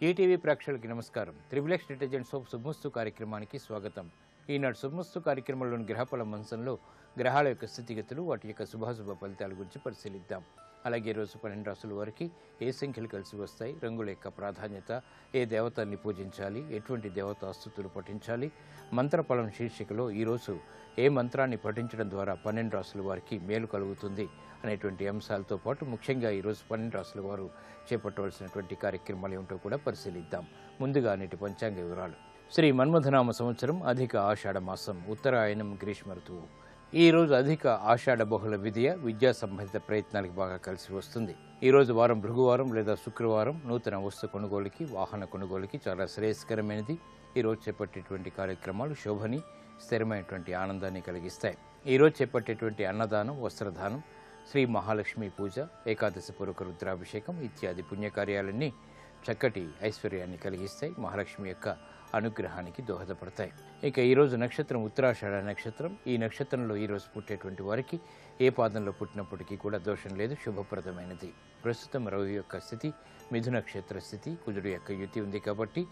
ETV ప్రేక్షకులకి నమస్కారం. Triplex detergent soap శుభమస్తు కార్యక్రమానికి స్వాగతం. ఈనాడు శుభమస్తు కార్యక్రమంలోని గ్రహఫల మంచంలో గ్రహాల యొక్క స్థితిగతులు, వాటి యొక్క శుభాశుభ ఫలితాల గురించి పరిశీలిద్దాం. అలాగే రోజు 12 రాసుల వారికి ఏ సంఖ్యలు కలిసి వస్తాయి, రంగుల యొక్క ప్రాధాన్యత, ఏ దేవతల్ని పూజించాలి, ఎటువంటి దేవతాస్తుతులు పఠించాలి, మంత్రఫలం శీర్షికలో ఈరోజు ఏ మంత్రాన్ని పఠించడం ద్వారా 12 రాసుల వారికి మేలు కలుగుతుంది అనేటువంటి అంశాలతో పాటు ముఖ్యంగా ఈరోజు 12 రాసుల వారు చేపట్టవలసినటువంటి కార్యక్రమాలు ఏమిటో కూడా పరిశీలిద్దాం. ముందుగా నేటి పంచాంగ వివరాలు. శ్రీ మన్మథనామ సంవత్సరం అధిక ఆషాఢ మాసం, ఉత్తరాయణం, గ్రీష్మ ఋతువు. ఈ రోజు అధిక ఆషాఢ బహుళ విద్యా సంబంధిత ప్రయత్నాలకు బాగా కలిసి వస్తుంది. ఈ రోజు వారం భృగువారం లేదా శుక్రవారం నూతన వస్తు కొనుగోలుకి, వాహన కొనుగోలుకి చాలా శ్రేయస్కరమైనది. ఈ రోజు చేపట్టేటువంటి కార్యక్రమాలు శోభని, స్థిరమైనటువంటి ఆనందాన్ని కలిగిస్తాయి. ఈ రోజు చేపట్టేటువంటి అన్నదానం, వస్త్రదానం, శ్రీ మహాలక్ష్మి పూజ, ఏకాదశి పూర్వక రుద్రాభిషేకం ఇత్యాది పుణ్యకార్యాలన్నీ చక్కటి ఐశ్వర్యాన్ని కలిగిస్తాయి, మహాలక్ష్మి యొక్క అనుగ్రహానికి దోహదపడతాయి. ఇక ఈరోజు నక్షత్రం ఉత్తరాషాఢ నక్షత్రం. ఈ నక్షత్రంలో ఈరోజు పుట్టేటువంటి వారికి ఏ పాదంలో పుట్టినప్పటికీ కూడా దోషం లేదు, శుభప్రదమైనది. ప్రస్తుతం రవి యొక్క స్థితి మిథున క్షేత్ర స్థితి, కుజుడు యొక్క యుతి ఉంది కాబట్టి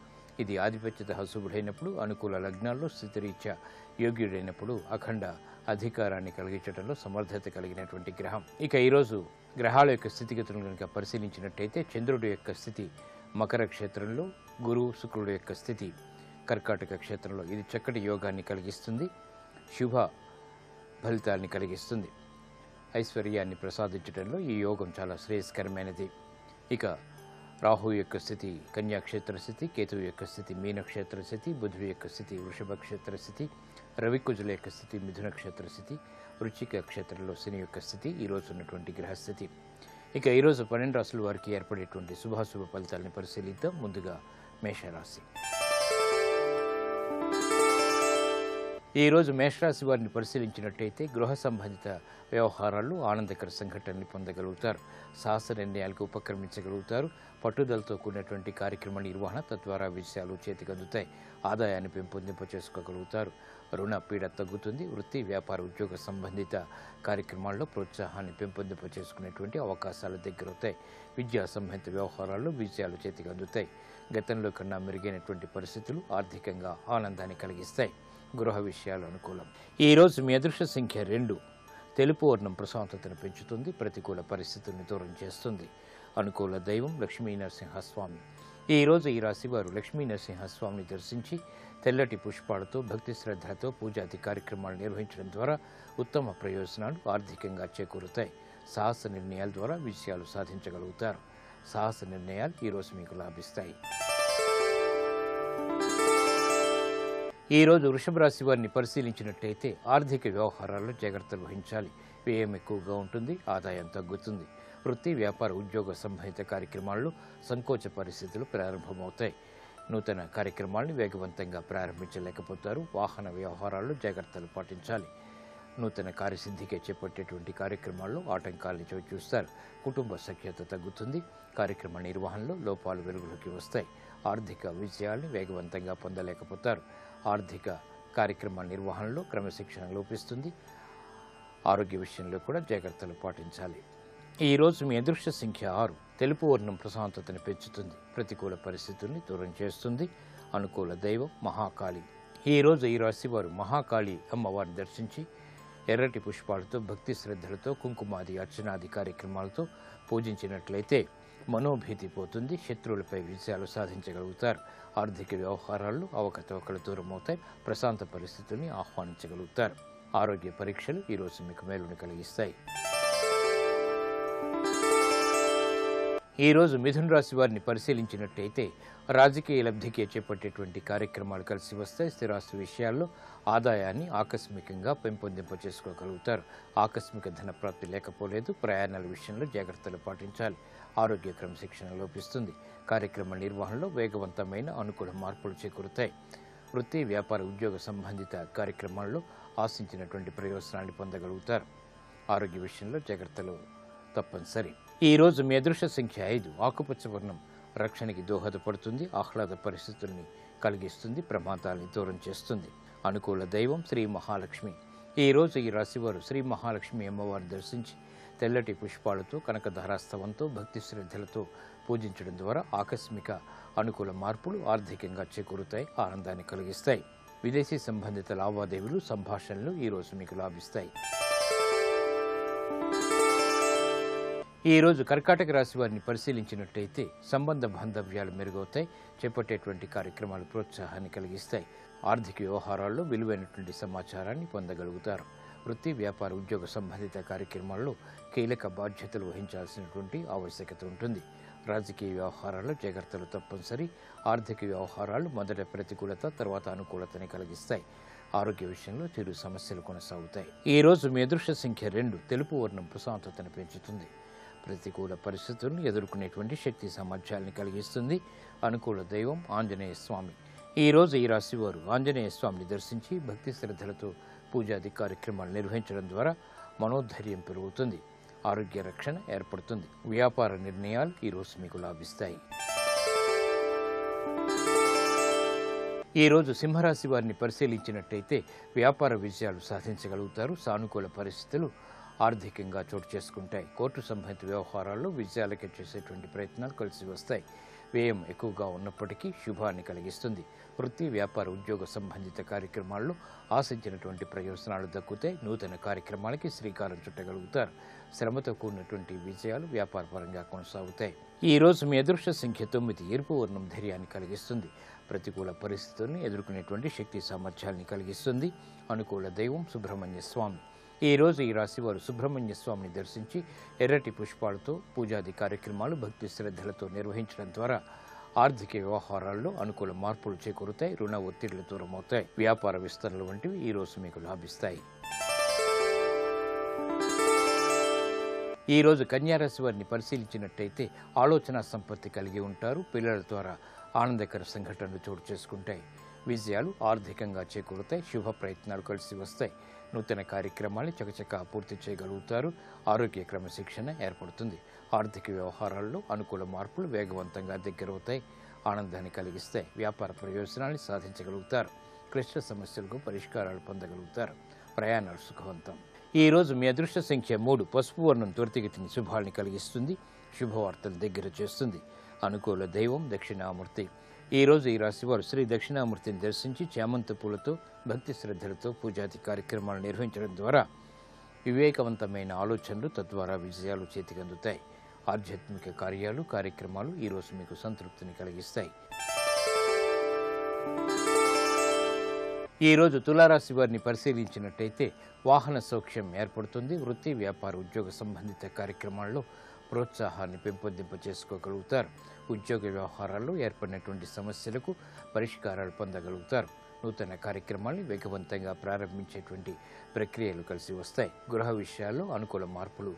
ఇది ఆధిపత్యత శుభుడైనప్పుడు, అనుకూల లగ్నాల్లో స్థితిరీత్యా యోగ్యుడైనప్పుడు అఖండ అధికారాన్ని కలిగించడంలో సమర్థత కలిగినటువంటి గ్రహం. ఇక ఈరోజు గ్రహాల యొక్క స్థితిగతులను కనుక పరిశీలించినట్టయితే చంద్రుడి యొక్క స్థితి మకర క్షేత్రంలో, గురువు శుక్రుడు యొక్క స్థితి కర్కాటక క్షేత్రంలో. ఇది చక్కటి యోగాన్ని కలిగిస్తుంది, శుభ ఫలితాన్ని కలిగిస్తుంది, ఐశ్వర్యాన్ని ప్రసాదించడంలో ఈ యోగం చాలా శ్రేయస్కరమైనది. ఇక రాహు యొక్క స్థితి కన్యాక్షేత్ర స్థితి, కేతువు యొక్క స్థితి మీనక్షేత్ర స్థితి, బుధుడు యొక్క స్థితి వృషభ క్షేత్ర స్థితి, రవికుజుల యొక్క స్థితి మిథున క్షేత్ర స్థితి, వృశ్చిక క్షేత్రంలో శని యొక్క స్థితి ఈరోజు ఉన్నటువంటి గ్రహస్థితి. ఇక ఈరోజు 12 రాసుల వారికి ఏర్పడేటువంటి శుభాశుభ ఫలితాలను పరిశీలిద్దాం. ముందుగా మేషరాశి. ఈరోజు మేషరాశి వారిని పరిశీలించినట్టయితే గృహ సంబంధిత వ్యవహారాల్లో ఆనందకర సంఘటనలు పొందగలుగుతారు, సాహస నిర్ణయాలకు ఉపక్రమించగలుగుతారు, పట్టుదలతో కూడినటువంటి కార్యక్రమ నిర్వహణ తద్వారా విషయాలు చేతికందుతాయి, ఆదాయాన్ని పెంపొందింప చేసుకోగలుగుతారు, రుణ పీడ తగ్గుతుంది, వృత్తి వ్యాపార ఉద్యోగ సంబంధిత కార్యక్రమాల్లో ప్రోత్సాహాన్ని పెంపొందింప చేసుకునేటువంటి అవకాశాలు దగ్గరవుతాయి, విద్యా సంబంధిత వ్యవహారాల్లో విజయాలు చేతికందుతాయి, గతంలో కన్నా మెరుగైనటువంటి పరిస్థితులు ఆర్థికంగా ఆనందాన్ని కలిగిస్తాయి, గృహ విషయాలు అనుకూలం. ఈరోజు మీ అదృష్ట సంఖ్య 2. తెలుపు వర్ణం ప్రశాంతతను పెంచుతుంది, ప్రతికూల పరిస్థితుల్ని దూరం చేస్తుంది, అనుకూల దైవం లక్ష్మీ నరసింహస్వామి. ఈరోజు ఈ రాశి వారు లక్ష్మీ నరసింహస్వామిని దర్శించి తెల్లటి పుష్పాలతో భక్తి శ్రద్ధలతో పూజాది కార్యక్రమాలు నిర్వహించడం ద్వారా ఉత్తమ ప్రయోజనాలు ఆర్థికంగా చేకూరుతాయి, సాహస నిర్ణయాల ద్వారా విజయాలు సాధించగలుగుతారు, సాహస నిర్ణయాలు ఈరోజు మీకు లాభిస్తాయి. ఈరోజు వృషభ రాశి వారిని పరిశీలించినట్టయితే ఆర్థిక వ్యవహారాల్లో జాగ్రత్తలు వహించాలి, వ్యయం ఎక్కువగా ఉంటుంది, ఆదాయం తగ్గుతుంది, వృత్తి వ్యాపార ఉద్యోగ సంబంధిత కార్యక్రమాల్లో సంకోచ పరిస్థితులు ప్రారంభమవుతాయి, నూతన కార్యక్రమాలను వేగవంతంగా ప్రారంభించలేకపోతారు, వాహన వ్యవహారాల్లో జాగ్రత్తలు పాటించాలి, నూతన కార్యసిద్ధికి చేపట్టేటువంటి కార్యక్రమాల్లో ఆటంకాలను చవిచూస్తారు, కుటుంబ సఖ్యత తగ్గుతుంది, కార్యక్రమ నిర్వహణలో లోపాలు వెలుగులోకి వస్తాయి, ఆర్థిక విజయాల్ని వేగవంతంగా పొందలేకపోతారు, ఆర్థిక కార్యక్రమాల నిర్వహణలో క్రమశిక్షణ లోపిస్తుంది, ఆరోగ్య విషయంలో కూడా జాగ్రత్తలు పాటించాలి. ఈరోజు మీ అదృష్ట సంఖ్య 6. తెలుపు వర్ణం ప్రశాంతతను పెంచుతుంది, ప్రతికూల పరిస్థితుల్ని దూరం చేస్తుంది, అనుకూల దైవం మహాకాళి. ఈరోజు ఈ రాశి వారు మహాకాళి అమ్మవారిని దర్శించి ఎర్రటి పుష్పాలతో భక్తి శ్రద్ధలతో కుంకుమాది అర్చనాది కార్యక్రమాలతో పూజించినట్లయితే మనోభీతి పోతుంది, శత్రువులపై విజయాలు సాధించగలుగుతారు, ఆర్థిక వ్యవహారాల్లో అవకతవకలు దూరమవుతాయి, ప్రశాంత పరిస్థితుల్ని ఆహ్వానించగలుగుతారు, ఆరోగ్య పరీక్షలు ఈరోజు మీకు మేలుని కలిగిస్తాయి. ఈరోజు మిథున రాశి వారిని పరిశీలించినట్టయితే రాజకీయ లబ్ధికి చేపట్టేటువంటి కార్యక్రమాలు కలిసి వస్తాయి, స్థిరాస్తి విషయాల్లో ఆదాయాన్ని ఆకస్మికంగా పెంపొందింప చేసుకోగలుగుతారు, ఆకస్మిక ధన ప్రాప్తి లేకపోలేదు, ప్రయాణాల విషయంలో జాగ్రత్తలు పాటించాలి, ఆరోగ్య క్రమశిక్షణ లోపిస్తుంది, కార్యక్రమ నిర్వహణలో వేగవంతమైన అనుకూల మార్పులు చేకూరుతాయి, వృత్తి వ్యాపార ఉద్యోగ సంబంధిత కార్యక్రమాల్లో ఆశించినటువంటి ప్రయోజనాన్ని పొందగలుగుతారు, ఆరోగ్య విషయంలో జాగ్రత్తలు తప్పనిసరి. ఈరోజు మీ అదృష్ట సంఖ్య 5. ఆకుపచ్చ వర్ణం రక్షణకి దోహదపడుతుంది, ఆహ్లాద పరిస్థితుల్ని కలిగిస్తుంది, ప్రమాదాలని దూరం చేస్తుంది, అనుకూల దైవం శ్రీ మహాలక్ష్మి. ఈరోజు ఈ రాశివారు శ్రీ మహాలక్ష్మి అమ్మవారిని దర్శించి తెల్లటి పుష్పాలతో కనకధారాస్తవంతో భక్తి శ్రద్ధలతో పూజించడం ద్వారా ఆకస్మిక అనుకూల మార్పులు ఆర్థికంగా చేకూరుతాయి, ఆనందాన్ని కలిగిస్తాయి. విదేశీ సంబంధిత లావాదేవీలు, సంభాషణలు ఈరోజు మీకు లాభిస్తాయి. ఈరోజు కర్కాటక రాశి వారిని పరిశీలించినట్టయితే సంబంధ బాంధవ్యాలు మెరుగవుతాయి, చేపట్టేటువంటి కార్యక్రమాలు ప్రోత్సాహాన్ని కలిగిస్తాయి. ఆర్థిక వ్యవహారాల్లో విలువైనటువంటి సమాచారాన్ని పొందగలుగుతారు. వృత్తి, వ్యాపార, ఉద్యోగ సంబంధిత కార్యక్రమాల్లో కీలక బాధ్యతలు వహించాల్సినటువంటి ఆవశ్యకత ఉంటుంది. రాజకీయ వ్యవహారాల్లో జాగ్రత్తలు తప్పనిసరి. ఆర్థిక వ్యవహారాలు మొదట ప్రతికూలత, తర్వాత అనుకూలతని కలిగిస్తాయి. ఆరోగ్య విషయంలో చిరు సమస్యలు కొనసాగుతాయి. ఈ రోజు మీ అదృష్ట సంఖ్య 2. తెలుపు వర్ణం ప్రశాంతతను పెంచుతుంది. ప్రతికూల పరిస్థితులను ఎదుర్కొనేటువంటి శక్తి సామర్థ్యాలను కలిగిస్తుంది. అనుకూల దైవం ఆంజనేయ స్వామి. ఈ రోజు ఈ రాశి వారు ఆంజనేయ స్వామిని దర్శించి భక్తి శ్రద్ధలతో పూజాది కార్యక్రమాలు నిర్వహించడం ద్వారా మనోధైర్యం పెరుగుతుంది, ఆరోగ్య రక్షణ ఏర్పడుతుంది. వ్యాపార నిర్ణయాలు ఈరోజు మీకు లాభిస్తాయి. ఈరోజు సింహరాశి వారిని పరిశీలించినట్టయితే వ్యాపార విజయాలు సాధించగలుగుతారు. సానుకూల పరిస్థితులు ఆర్థికంగా చోటు చేసుకుంటాయి. కోర్టు సంబంధిత వ్యవహారాల్లో విజయాలకే చేసేటువంటి ప్రయత్నాలు కలిసి వస్తాయి. వ్యయం ఎక్కువగా ఉన్నప్పటికీ శుభాన్ని కలిగిస్తుంది. వృత్తి, వ్యాపార, ఉద్యోగ సంబంధిత కార్యక్రమాల్లో ఆశించినటువంటి ప్రయోజనాలు దక్కుతాయి. నూతన కార్యక్రమాలకి శ్రీకారం చుట్టగలుగుతారు. శ్రమతో కూడినటువంటి విజయాలు వ్యాపారపరంగా కొనసాగుతాయి. ఈ రోజు మీ అదృష్ట సంఖ్య 9. ఎరుపు వర్ణం ధైర్యాన్ని కలిగిస్తుంది. ప్రతికూల పరిస్థితులను ఎదుర్కొనేటువంటి శక్తి సామర్థ్యాన్ని కలిగిస్తుంది. అనుకూల దైవం సుబ్రహ్మణ్య స్వామి. ఈ రోజు ఈ రాశి వారు సుబ్రహ్మణ్య స్వామిని దర్శించి ఎర్రటి పుష్పాలతో పూజాది కార్యక్రమాలు భక్తి శ్రద్ధలతో నిర్వహించడం ద్వారా ఆర్థిక వ్యవహారాల్లో అనుకూల మార్పులు చేకూరుతాయి. రుణ ఒత్తిళ్లు దూరమవుతాయి. వ్యాపార విస్తరణలు వంటివి ఈ రోజు మీకు లాభిస్తాయి. ఈ రోజు కన్యారాశి వారిని పరిశీలించినట్టయితే ఆలోచన సంపత్తి కలిగి ఉంటారు. పిల్లల ద్వారా ఆనందకర సంఘటనలు చోటు చేసుకుంటాయి. విజయాలు ఆర్థికంగా చేకూరుతాయి. శుభ ప్రయత్నాలు కలిసి వస్తాయి. నూతన కార్యక్రమాన్ని చకచకా పూర్తి చేయగలుగుతారు. ఆరోగ్య క్రమశిక్షణ ఏర్పడుతుంది. ఆర్థిక వ్యవహారాల్లో అనుకూల మార్పులు వేగవంతంగా దగ్గరవుతాయి, ఆనందాన్ని కలిగిస్తాయి. వ్యాపార ప్రయోజనాన్ని సాధించగలుగుతారు. క్లిష్ట సమస్యలకు పరిష్కారాలు పొందగలుగుతారు. ప్రయాణాలు సుఖవంతం. ఈ రోజు మీ అదృష్ట సంఖ్య 3. పసుపు వర్ణం త్వరితగతిని శుభాల్ని కలిగిస్తుంది, శుభవార్తలు దగ్గర చేస్తుంది. అనుకూల దైవం దక్షిణామూర్తి. ఈ రోజు ఈ రాశి వారు శ్రీ దక్షిణామూర్తిని దర్శించి చామంతి పూలతో భక్తి శ్రద్ధలతో పూజాది కార్యక్రమాలు నిర్వహించడం ద్వారా వివేకవంతమైన ఆలోచనలు, తద్వారా విజయాలు చేతికందుతాయి. ఆధ్యాత్మిక కార్యక్రమాలు ఈ రోజు మీకు సంతృప్తిని కలిగిస్తాయి. ఈ రోజు తులారాశి వారిని పరిశీలించినట్టయితే వాహన సౌఖ్యం ఏర్పడుతుంది. వృత్తి, వ్యాపార, ఉద్యోగ సంబంధిత కార్యక్రమాల్లో ప్రోత్సాహాన్ని పెంపొందింప చేసుకోగలుగుతారు. ఉద్యోగ వ్యవహారాల్లో ఏర్పడినటువంటి సమస్యలకు పరిష్కారాలు పొందగలుగుతారు. నూతన కార్యక్రమాన్ని వేగవంతంగా ప్రారంభించేటువంటి ప్రక్రియలు కలిసి వస్తాయి. గృహ విషయాల్లో అనుకూల మార్పులు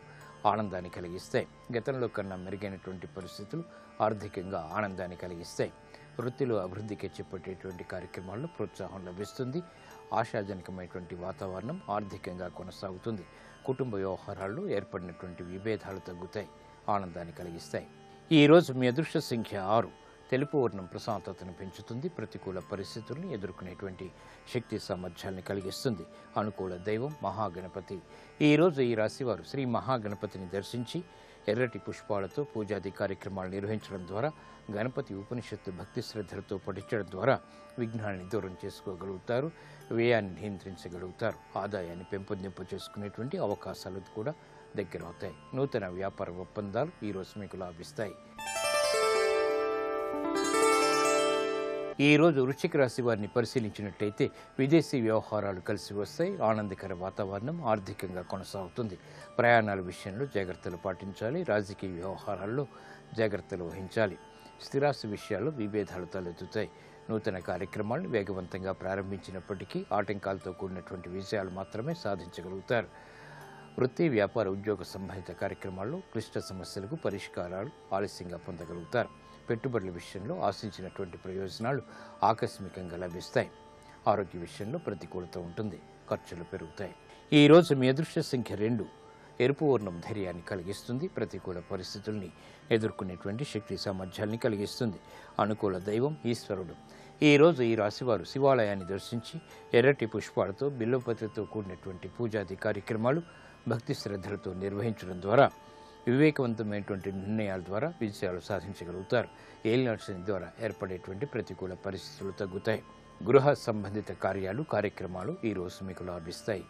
ఆనందాన్ని కలిగిస్తాయి. గతంలో కన్నా మెరుగైనటువంటి పరిస్థితులు ఆర్థికంగా ఆనందాన్ని కలిగిస్తాయి. వృత్తిలో అభివృద్ధికి చేపట్టేటువంటి కార్యక్రమాల్లో ప్రోత్సాహం లభిస్తుంది. ఆశాజనకమైనటువంటి వాతావరణం ఆర్థికంగా కొనసాగుతుంది. కుటుంబ వ్యవహారాల్లో ఏర్పడినటువంటి విభేదాలు తగ్గుతాయి, ఆనందాన్ని కలిగిస్తాయి. ఈ రోజు మీ అదృష్ట సంఖ్య 6. తెలుపు వర్ణం ప్రశాంతతను పెంచుతుంది. ప్రతికూల పరిస్థితులను ఎదుర్కొనేటువంటి శక్తి సామర్థ్యాన్ని కలిగిస్తుంది. అనుకూల దైవం మహాగణపతి. ఈ రోజు ఈ రాశివారు శ్రీ మహాగణపతిని దర్శించి ఎర్రటి పుష్పాలతో పూజాది కార్యక్రమాలు నిర్వహించడం ద్వారా, గణపతి ఉపనిషత్తు భక్తి శ్రద్ధలతో పఠించడం ద్వారా విఘ్నాన్ని దూరం చేసుకోగలుగుతారు. వ్యయాన్ని నియంత్రించగలుగుతారు. ఆదాయాన్ని పెంపొందింప చేసుకునేటువంటి అవకాశాలు కూడా దగ్గరవుతాయి. నూతన వ్యాపార ఒప్పందాలు ఈరోజు మీకు లాభిస్తాయి. ఈరోజు వృశ్చిక రాశి వారిని పరిశీలించినట్టయితే విదేశీ వ్యవహారాలు కలిసి వస్తాయి. ఆనందకర వాతావరణం ఆర్థికంగా కొనసాగుతుంది. ప్రయాణాల విషయంలో జాగ్రత్తలు పాటించాలి. రాజకీయ వ్యవహారాల్లో జాగ్రత్తలు వహించాలి. స్థిరాస్తి విషయాల్లో విభేదాలు తలెత్తుతాయి. నూతన కార్యక్రమాలను వేగవంతంగా ప్రారంభించినప్పటికీ ఆటంకాలతో కూడినటువంటి విజయాలు మాత్రమే సాధించగలుగుతారు. వృత్తి, వ్యాపార, ఉద్యోగ సంబంధిత కార్యక్రమాల్లో క్లిష్ట సమస్యలకు పరిష్కారాలు ఆలస్యంగా పొందగలుగుతారు. పెట్టుబడుల విషయంలో ఆశించినటువంటి ప్రయోజనాలు ఆకస్మికంగా లభిస్తాయి. ఆరోగ్య విషయంలో ప్రతికూలత ఉంటుంది, ఖర్చులు పెరుగుతాయి. ఈ రోజు మీ అదృష్ట సంఖ్య 2. ఎరుపు వర్ణం ధైర్యాన్ని కలిగిస్తుంది. ప్రతికూల పరిస్థితుల్ని ఎదుర్కొనేటువంటి శక్తి సామర్థ్యాన్ని కలిగిస్తుంది. అనుకూల దైవం ఈశ్వరుడు. ఈ రోజు ఈ రాశివారు శివాలయాన్ని దర్శించి ఎర్రటి పుష్పాలతో బిల్వపత్రితో కూడినటువంటి పూజాది కార్యక్రమాలు భక్తి శ్రద్ధలతో నిర్వహించడం ద్వారా వివేకవంతమైనటువంటి నిర్ణయాల ద్వారా విజయాలు సాధించగలుగుతారు. ఏలినాటి శని ద్వారా ఏర్పడేటువంటి ప్రతికూల పరిస్థితులు తగ్గుతాయి. గృహ సంబంధిత కార్యక్రమాలు ఈరోజు మీకు లాభిస్తాయి.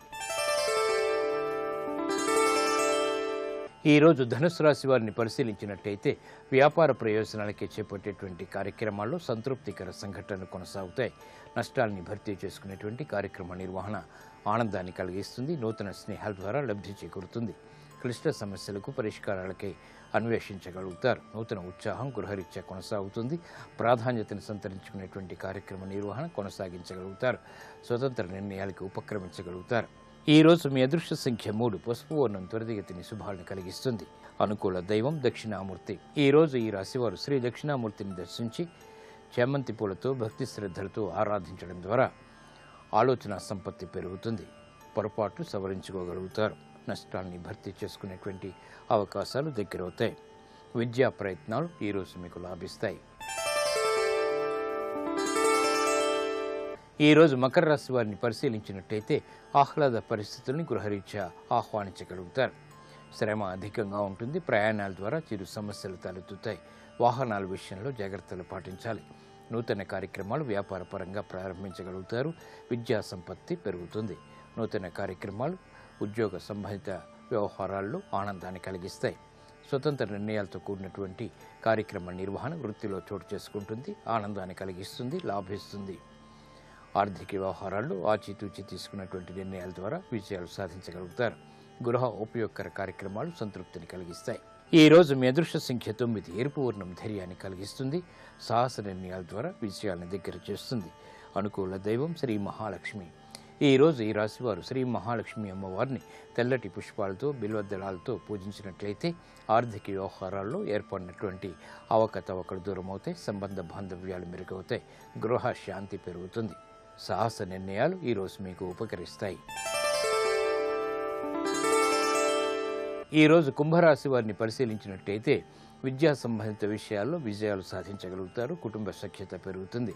ఈరోజు ధనుసు రాశి వారిని పరిశీలించినట్టయితే వ్యాపార ప్రయోజనాలకే చేపట్టేటువంటి కార్యక్రమాల్లో సంతృప్తికర సంఘటనలు కొనసాగుతాయి. నష్టాలని భర్తీ చేసుకునేటువంటి కార్యక్రమ నిర్వహణ ఆనందాన్ని కలిగిస్తుంది. నూతన స్నేహాల ద్వారా లబ్ధి చేకూరుతుంది. క్లిష్ట సమస్యలకు పరిష్కారాలకై అన్వేషించగలుగుతారు. నూతన ఉత్సాహం గృహరీత్యా కొనసాగుతుంది. ప్రాధాన్యతను సంతరించుకునేటువంటి కార్యక్రమ నిర్వహణ కొనసాగించగలుగుతారు. స్వతంత్ర నిర్ణయాలకు ఉపక్రమించగలుగుతారు. ఈ రోజు మీ అదృష్ట సంఖ్య 3. పసుపు వర్ణం త్వరితగతిని శుభాలను కలిగిస్తుంది. అనుకూల దైవం దక్షిణామూర్తి. ఈ రోజు ఈ రాశివారు శ్రీ దక్షిణామూర్తిని దర్శించి చామంతి పూలతో భక్తి శ్రద్ధలతో ఆరాధించడం ద్వారా ఆలోచన సంపత్తి పెరుగుతుంది. పొరపాట్లు సవరించుకోగలుగుతారు. నష్టాన్ని భర్తీ చేసుకునేటువంటి అవకాశాలు దగ్గరవుతాయి. విద్యా ప్రయత్నాలు ఈరోజు మీకు లాభిస్తాయి. ఈరోజు మకర రాశి వారిని పరిశీలించినట్టయితే ఆహ్లాద పరిస్థితుల్ని గృహరీత్యా ఆహ్వానించగలుగుతారు. శ్రమ అధికంగా ఉంటుంది. ప్రయాణాల ద్వారా చిరు సమస్యలు తలెత్తుతాయి. వాహనాల విషయంలో జాగ్రత్తలు పాటించాలి. నూతన కార్యక్రమాలు వ్యాపార పరంగా ప్రారంభించగలుగుతారు. విద్యా సంపత్తి పెరుగుతుంది. నూతన కార్యక్రమాలు ఉద్యోగ సంబంధిత వ్యవహారాల్లో ఆనందాన్ని కలిగిస్తాయి. స్వతంత్ర నిర్ణయాలతో కూడినటువంటి కార్యక్రమ నిర్వహణ వృత్తిలో చోటు చేసుకుంటుంది. ఆనందాన్ని కలిగిస్తుంది, లాభిస్తుంది. ఆర్థిక వ్యవహారాల్లో ఆచితూచి తీసుకున్నటువంటి నిర్ణయాల ద్వారా విజయాలు సాధించగలుగుతారు. గృహ ఉపయోగకర కార్యక్రమాలు సంతృప్తిని కలిగిస్తాయి. ఈ రోజు మీ అదృష్ట సంఖ్య 9. ఎరుపు వర్ణం ధైర్యాన్ని కలిగిస్తుంది. సాహస నిర్ణయాల ద్వారా విజయాలను దగ్గర చేస్తుంది. అనుకూల దైవం శ్రీ మహాలక్ష్మి. ఈ రోజు ఈ రాశివారు శ్రీ మహాలక్ష్మి అమ్మవారిని తెల్లటి పుష్పాలతో బిల్వదళాలతో పూజించినట్లయితే ఆర్థిక వ్యవహారాల్లో ఏర్పడినటువంటి అవకతవకలు దూరమవుతాయి. సంబంధ బాంధవ్యాలు మెరుగవుతాయి. గృహ శాంతి పెరుగుతుంది. సాహస నిర్ణయాలు ఈరోజు మీకు ఉపకరిస్తాయి. ఈరోజు కుంభరాశి వారిని పరిశీలించినట్టయితే విద్యా సంబంధిత విషయాల్లో విజయాలు సాధించగలుగుతారు. కుటుంబ సఖ్యత పెరుగుతుంది.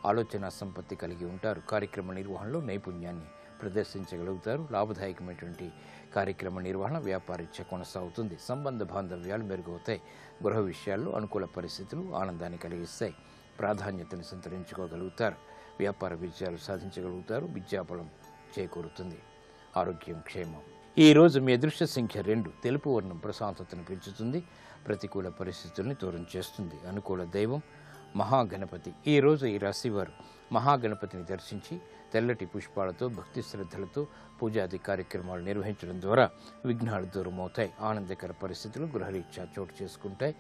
ఆలోచన సంపత్తి కలిగి ఉంటారు. కార్యక్రమ నిర్వహణలో నైపుణ్యాన్ని ప్రదర్శించగలుగుతారు. లాభదాయకమైనటువంటి కార్యక్రమ నిర్వహణ వ్యాపారీత్యా కొనసాగుతుంది. సంబంధ బాంధవ్యాలు మెరుగవుతాయి. గృహ విషయాల్లో అనుకూల పరిస్థితులు ఆనందాన్ని కలిగిస్తాయి. ప్రాధాన్యతను సంతరించుకోగలుగుతారు. వ్యాపార విజయాలు సాధించగలుగుతారు. విద్యాబలం చేకూరుతుంది. ఆరోగ్యం క్షేమం. ఈ రోజు మీ అదృష్ట సంఖ్య 2. తెలుపు వర్ణం ప్రశాంతతను పెంచుతుంది. ప్రతికూల పరిస్థితుల్ని దూరం చేస్తుంది. అనుకూల దైవం మహాగణపతి. ఈ రోజు ఈ రాశివారు మహాగణపతిని దర్శించి తెల్లటి పుష్పాలతో భక్తి శ్రద్ధలతో పూజాది కార్యక్రమాలు నిర్వహించడం ద్వారా విఘ్నాలు దూరమవుతాయి. ఆనందకర పరిస్థితులు గృహరీత్యా చోటు చేసుకుంటాయి.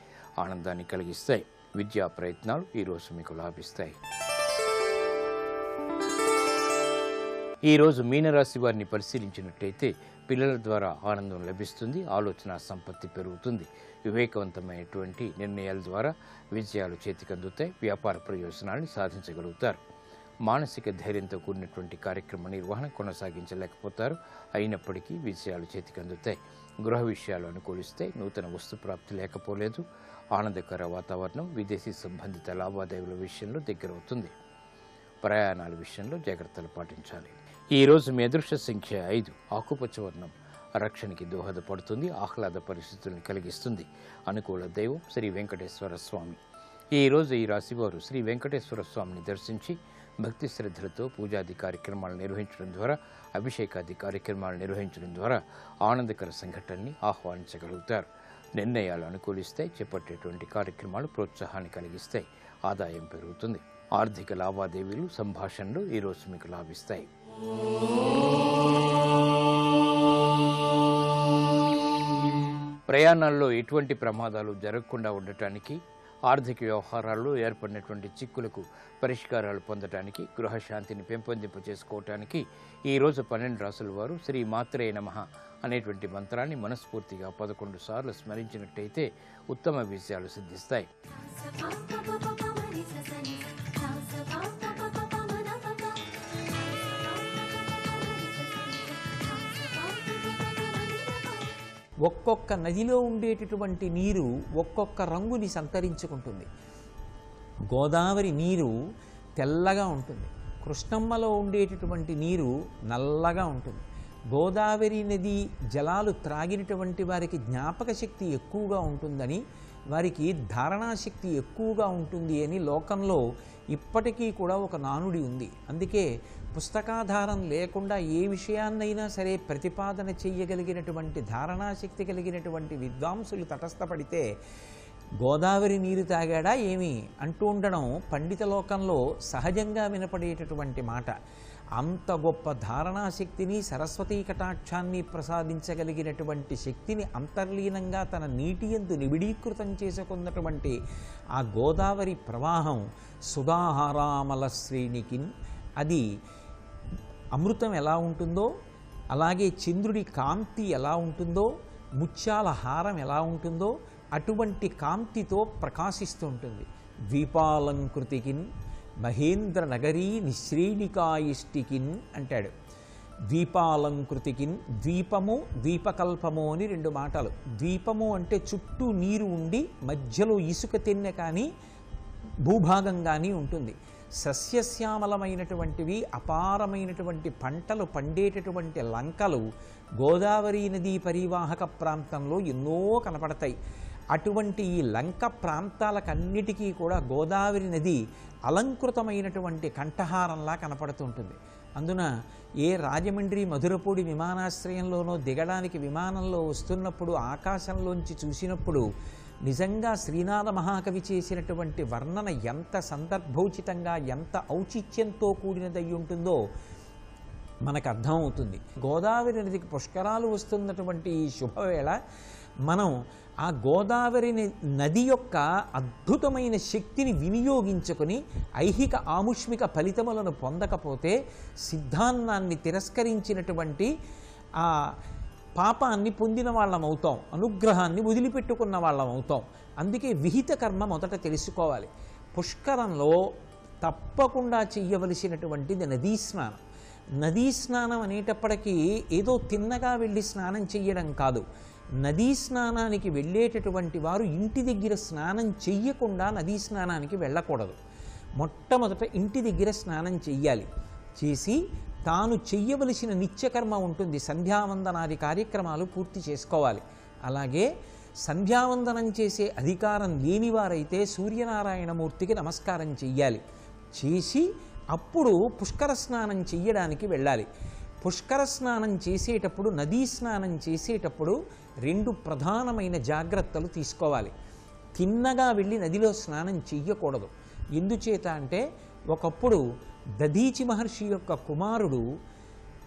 ఆనందాన్ని కలిగిస్తాయి. విద్యా ప్రయత్నాలు ఈరోజు మీకు లాభిస్తాయి. ఈరోజు మీనరాశి వారిని పరిశీలించినట్టయితే పిల్లల ద్వారా ఆనందం లభిస్తుంది. ఆలోచన సంపత్తి పెరుగుతుంది. వివేకవంతమైనటువంటి నిర్ణయాల ద్వారా విజయాలు చేతికందుతాయి. వ్యాపార ప్రయోజనాన్ని సాధించగలుగుతారు. మానసిక ధైర్యంతో కూడినటువంటి కార్యక్రమ నిర్వహణ కొనసాగించలేకపోతారు. అయినప్పటికీ విజయాలు చేతికందుతాయి. గృహ విషయాలు అనుకూలిస్తే నూతన వస్తు ప్రాప్తి లేకపోలేదు. ఆనందకర వాతావరణం విదేశీ సంబంధిత లావాదేవీల విషయంలో దగ్గరవుతుంది. ప్రయాణాల విషయంలో జాగ్రత్తలు పాటించాలి. ఈ రోజు మీ అదృష్ట సంఖ్య 5. ఆకుపచ్చ వర్ణం రక్షణకి దోహదపడుతుంది. ఆహ్లాద పరిస్థితులను కలిగిస్తుంది. అనుకూల దైవం శ్రీ వెంకటేశ్వర స్వామి. ఈ రోజు ఈ రాశివారు శ్రీ వెంకటేశ్వర స్వామిని దర్శించి భక్తి శ్రద్ధలతో పూజాది కార్యక్రమాలు నిర్వహించడం ద్వారా అభిషేకాది కార్యక్రమాలు నిర్వహించడం ద్వారా ఆనందకర సంఘటనని ఆహ్వానించగలుగుతారు. నిర్ణయాలు అనుకూలిస్తాయి. చేపట్టేటువంటి కార్యక్రమాలు ప్రోత్సాహాన్ని కలిగిస్తాయి. ఆదాయం పెరుగుతుంది. ఆర్థిక లావాదేవీలు సంభాషణలు ఈరోజు మీకు లాభిస్తాయి. ప్రయాణాల్లో ఎటువంటి ప్రమాదాలు జరగకుండా ఉండటానికి, ఆర్థిక వ్యవహారాల్లో ఏర్పడినటువంటి చిక్కులకు పరిష్కారాలు పొందటానికి, గృహశాంతిని పెంపొందింప చేసుకోవటానికి ఈరోజు 12 రాసుల వారు శ్రీ మాత్రే నమః అనేటువంటి మంత్రాన్ని మనస్ఫూర్తిగా 11 సార్లు స్మరించినట్టయితే ఉత్తమ విజయాలు సిద్ధిస్తాయి. ఒక్కొక్క నదిలో ఉండేటటువంటి నీరు ఒక్కొక్క రంగుని సంతరించుకుంటుంది. గోదావరి నీరు తెల్లగా ఉంటుంది. కృష్ణమ్మలో ఉండేటటువంటి నీరు నల్లగా ఉంటుంది. గోదావరి నది జలాలు త్రాగినటువంటి వారికి జ్ఞాపక శక్తి ఎక్కువగా ఉంటుందని, వారికి ధారణాశక్తి ఎక్కువగా ఉంటుంది అని లోకంలో ఇప్పటికీ కూడా ఒక నానుడి ఉంది. అందుకే పుస్తకాధారం లేకుండా ఏ విషయాన్నైనా సరే ప్రతిపాదన చెయ్యగలిగినటువంటి ధారణాశక్తి కలిగినటువంటి విద్వాంసులు తటస్థపడితే గోదావరి నీరు తాగాడా ఏమి అంటూ ఉండడం పండిత లోకంలో సహజంగా వినపడేటటువంటి మాట. అంత గొప్ప ధారణాశక్తిని, సరస్వతీ కటాక్షాన్ని ప్రసాదించగలిగినటువంటి శక్తిని అంతర్లీనంగా తన నీటి యందు నిబిడీకృతం చేసుకున్నటువంటి ఆ గోదావరి ప్రవాహం సుధాహారామల శ్రేణికిన్, అది అమృతం ఎలా ఉంటుందో, అలాగే చంద్రుడి కాంతి ఎలా ఉంటుందో, ముత్యాల హారం ఎలా ఉంటుందో అటువంటి కాంతితో ప్రకాశిస్తూ ఉంటుంది. ద్వీపాలంకృతికిన్ మహేంద్ర నగరీ నిశ్రేణికాయిష్టికిన్ అంటాడు. ద్వీపాలంకృతికిన్, ద్వీపము ద్వీపకల్పము అని రెండు మాటలు. ద్వీపము అంటే చుట్టూ నీరు ఉండి మధ్యలో ఇసుక తెన్నె కానీ భూభాగం కానీ ఉంటుంది. సస్యశ్యామలమైనటువంటివి, అపారమైనటువంటి పంటలు పండేటటువంటి లంకలు గోదావరి నదీ పరివాహక ప్రాంతంలో ఎన్నో కనపడతాయి. అటువంటి ఈ లంక ప్రాంతాలకన్నిటికీ కూడా గోదావరి నది అలంకృతమైనటువంటి కంఠహారంలా కనపడుతుంటుంది. అందున ఏ రాజమండ్రి మధురపూడి విమానాశ్రయంలోనో దిగడానికి విమానంలో వస్తున్నప్పుడు ఆకాశంలోంచి చూసినప్పుడు నిజంగా శ్రీనాథ మహాకవి చేసినటువంటి వర్ణన ఎంత సందర్భోచితంగా, ఎంత ఔచిత్యంతో కూడినదై ఉంటుందో మనకు అర్థమవుతుంది. గోదావరి నదికి పుష్కరాలు వస్తున్నటువంటి ఈ శుభవేళ మనం ఆ గోదావరి నది యొక్క అద్భుతమైన శక్తిని వినియోగించుకొని ఐహిక ఆముష్మిక ఫలితములను పొందకపోతే సిద్ధాన్నాన్ని తిరస్కరించినటువంటి ఆ పాపాన్ని పొందిన వాళ్ళం అవుతాం, అనుగ్రహాన్ని వదిలిపెట్టుకున్న వాళ్ళం అవుతాం. అందుకే విహిత కర్మ మొదట తెలుసుకోవాలి. పుష్కరంలో తప్పకుండా చెయ్యవలసినటువంటిది నదీ స్నానం. నదీ స్నానం అనేటప్పటికీ ఏదో తిన్నగా వెళ్ళి స్నానం చెయ్యడం కాదు. నదీ స్నానానికి వెళ్ళేటటువంటి వారు ఇంటి దగ్గర స్నానం చెయ్యకుండా నదీ స్నానానికి వెళ్ళకూడదు. మొట్టమొదట ఇంటి దగ్గర స్నానం చెయ్యాలి. చేసి తాను చెయ్యవలసిన నిత్యకర్మ ఉంటుంది, సంధ్యావందనాది కార్యక్రమాలు పూర్తి చేసుకోవాలి. అలాగే సంధ్యావందనం చేసే అధికారం లేనివారైతే సూర్యనారాయణమూర్తికి నమస్కారం చెయ్యాలి. చేసి అప్పుడు పుష్కర స్నానం చెయ్యడానికి వెళ్ళాలి. పుష్కర స్నానం చేసేటప్పుడు, నదీ స్నానం చేసేటప్పుడు రెండు ప్రధానమైన జాగ్రత్తలు తీసుకోవాలి. తిన్నగా వెళ్ళి నదిలో స్నానం చెయ్యకూడదు. ఎందుచేత అంటే ఒకప్పుడు దధీచి మహర్షి యొక్క కుమారుడు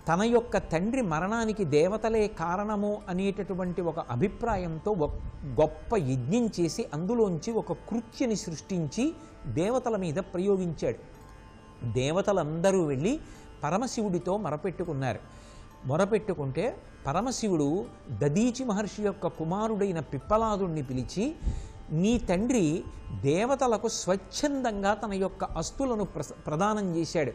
తన యొక్క తండ్రి మరణానికి దేవతలే కారణము అనేటటువంటి ఒక అభిప్రాయంతో గొప్ప యజ్ఞం చేసి అందులోంచి ఒక కృత్యని సృష్టించి దేవతల మీద ప్రయోగించాడు. దేవతలందరూ వెళ్ళి పరమశివుడితో మొరపెట్టుకున్నారు. మొరపెట్టుకుంటే పరమశివుడు దధీచి మహర్షి యొక్క కుమారుడైన పిప్పలాదుణ్ణి పిలిచి, నీ తండ్రి దేవతలకు స్వచ్ఛందంగా తన యొక్క అస్తులను ప్రదానం చేశాడు.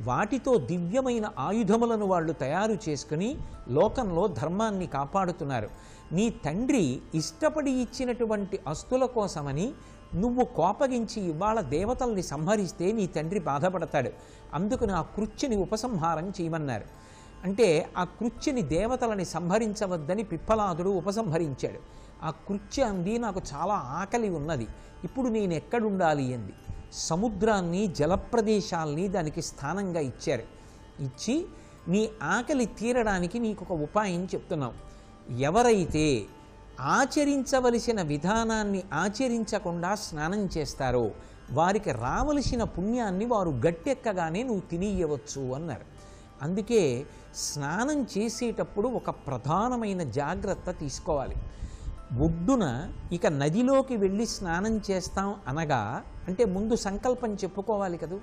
వాటితో దివ్యమైన ఆయుధములను వాళ్ళు తయారు చేసుకుని లోకంలో ధర్మాన్ని కాపాడుతున్నారు. నీ తండ్రి ఇష్టపడి ఇచ్చినటువంటి అస్తుల కోసమని నువ్వు కోపగించి ఇవాళ దేవతల్ని సంహరిస్తే నీ తండ్రి బాధపడతాడు. అందుకని ఆ కృత్యని ఉపసంహారం చేయమన్నారు. అంటే ఆ కృత్యని దేవతలని సంహరించవద్దని పిప్పలాదుడు ఉపసంహరించాడు. ఆ కృత్య అంది, నాకు చాలా ఆకలి ఉన్నది, ఇప్పుడు నేను ఎక్కడుండాలి అంది. సముద్రాన్ని, జలప్రదేశాల్ని దానికి స్థానంగా ఇచ్చారు. ఇచ్చి నీ ఆకలి తీరడానికి నీకు ఒక ఉపాయం చెప్తున్నాం. ఎవరైతే ఆచరించవలసిన విధానాన్ని ఆచరించకుండా స్నానం చేస్తారో వారికి రావలసిన పుణ్యాన్ని వారు గట్టెక్కగానే నువ్వు తినియవచ్చు అన్నారు. అందుకే స్నానం చేసేటప్పుడు ఒక ప్రధానమైన జాగ్రత్త తీసుకోవాలి. ఒడ్డున ఇక నదిలోకి వెళ్ళి స్నానం చేస్తాం అనగా అంటే ముందు సంకల్పం చెప్పుకోవాలి కదా.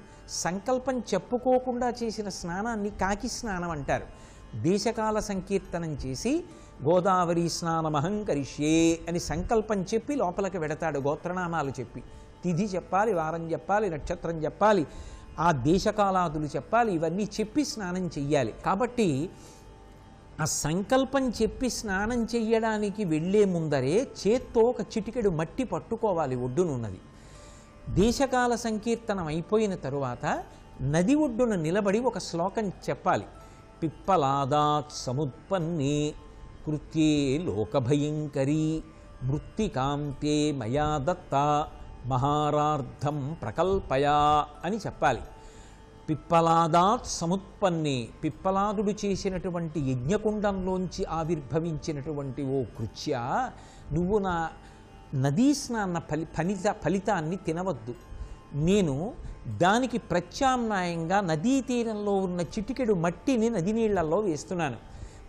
సంకల్పం చెప్పుకోకుండా చేసిన స్నానాన్ని కాకి స్నానం అంటారు. దేశకాల సంకీర్తనం చేసి గోదావరి స్నానమహం కరిష్యే అని సంకల్పం చెప్పి లోపలికి వెడతాడు. గోత్రనామాలు చెప్పి తిథి చెప్పాలి, వారం చెప్పాలి, నక్షత్రం చెప్పాలి, ఆ దేశకాలాదులు చెప్పాలి, ఇవన్నీ చెప్పి స్నానం చెయ్యాలి. కాబట్టి ఆ సంకల్పం చెప్పి స్నానం చెయ్యడానికి వెళ్ళే ముందరే చేత్తో ఒక చిటికెడు మట్టి పట్టుకోవాలి ఒడ్డునున్నది. దేశకాల సంకీర్తనం అయిపోయిన తరువాత నది ఒడ్డున నిలబడి ఒక శ్లోకం చెప్పాలి. పిప్పలాదాత్ సముత్పన్నే కృత్యే లోకభయంకరీ మృత్తికాంతే మయా దత్త మహారార్థం ప్రకల్పయా అని చెప్పాలి. పిప్పలాదాత్ సముత్పన్నే, పిప్పలాదుడు చేసినటువంటి యజ్ఞకుండంలోంచి ఆవిర్భవించినటువంటి ఓ కృత్య, నువ్వు నా నదీ స్నాన ఫలితాన్ని తినవద్దు. నేను దానికి ప్రత్యామ్నాయంగా నదీ తీరంలో ఉన్న చిటికెడు మట్టిని నది నీళ్లలో వేస్తున్నాను.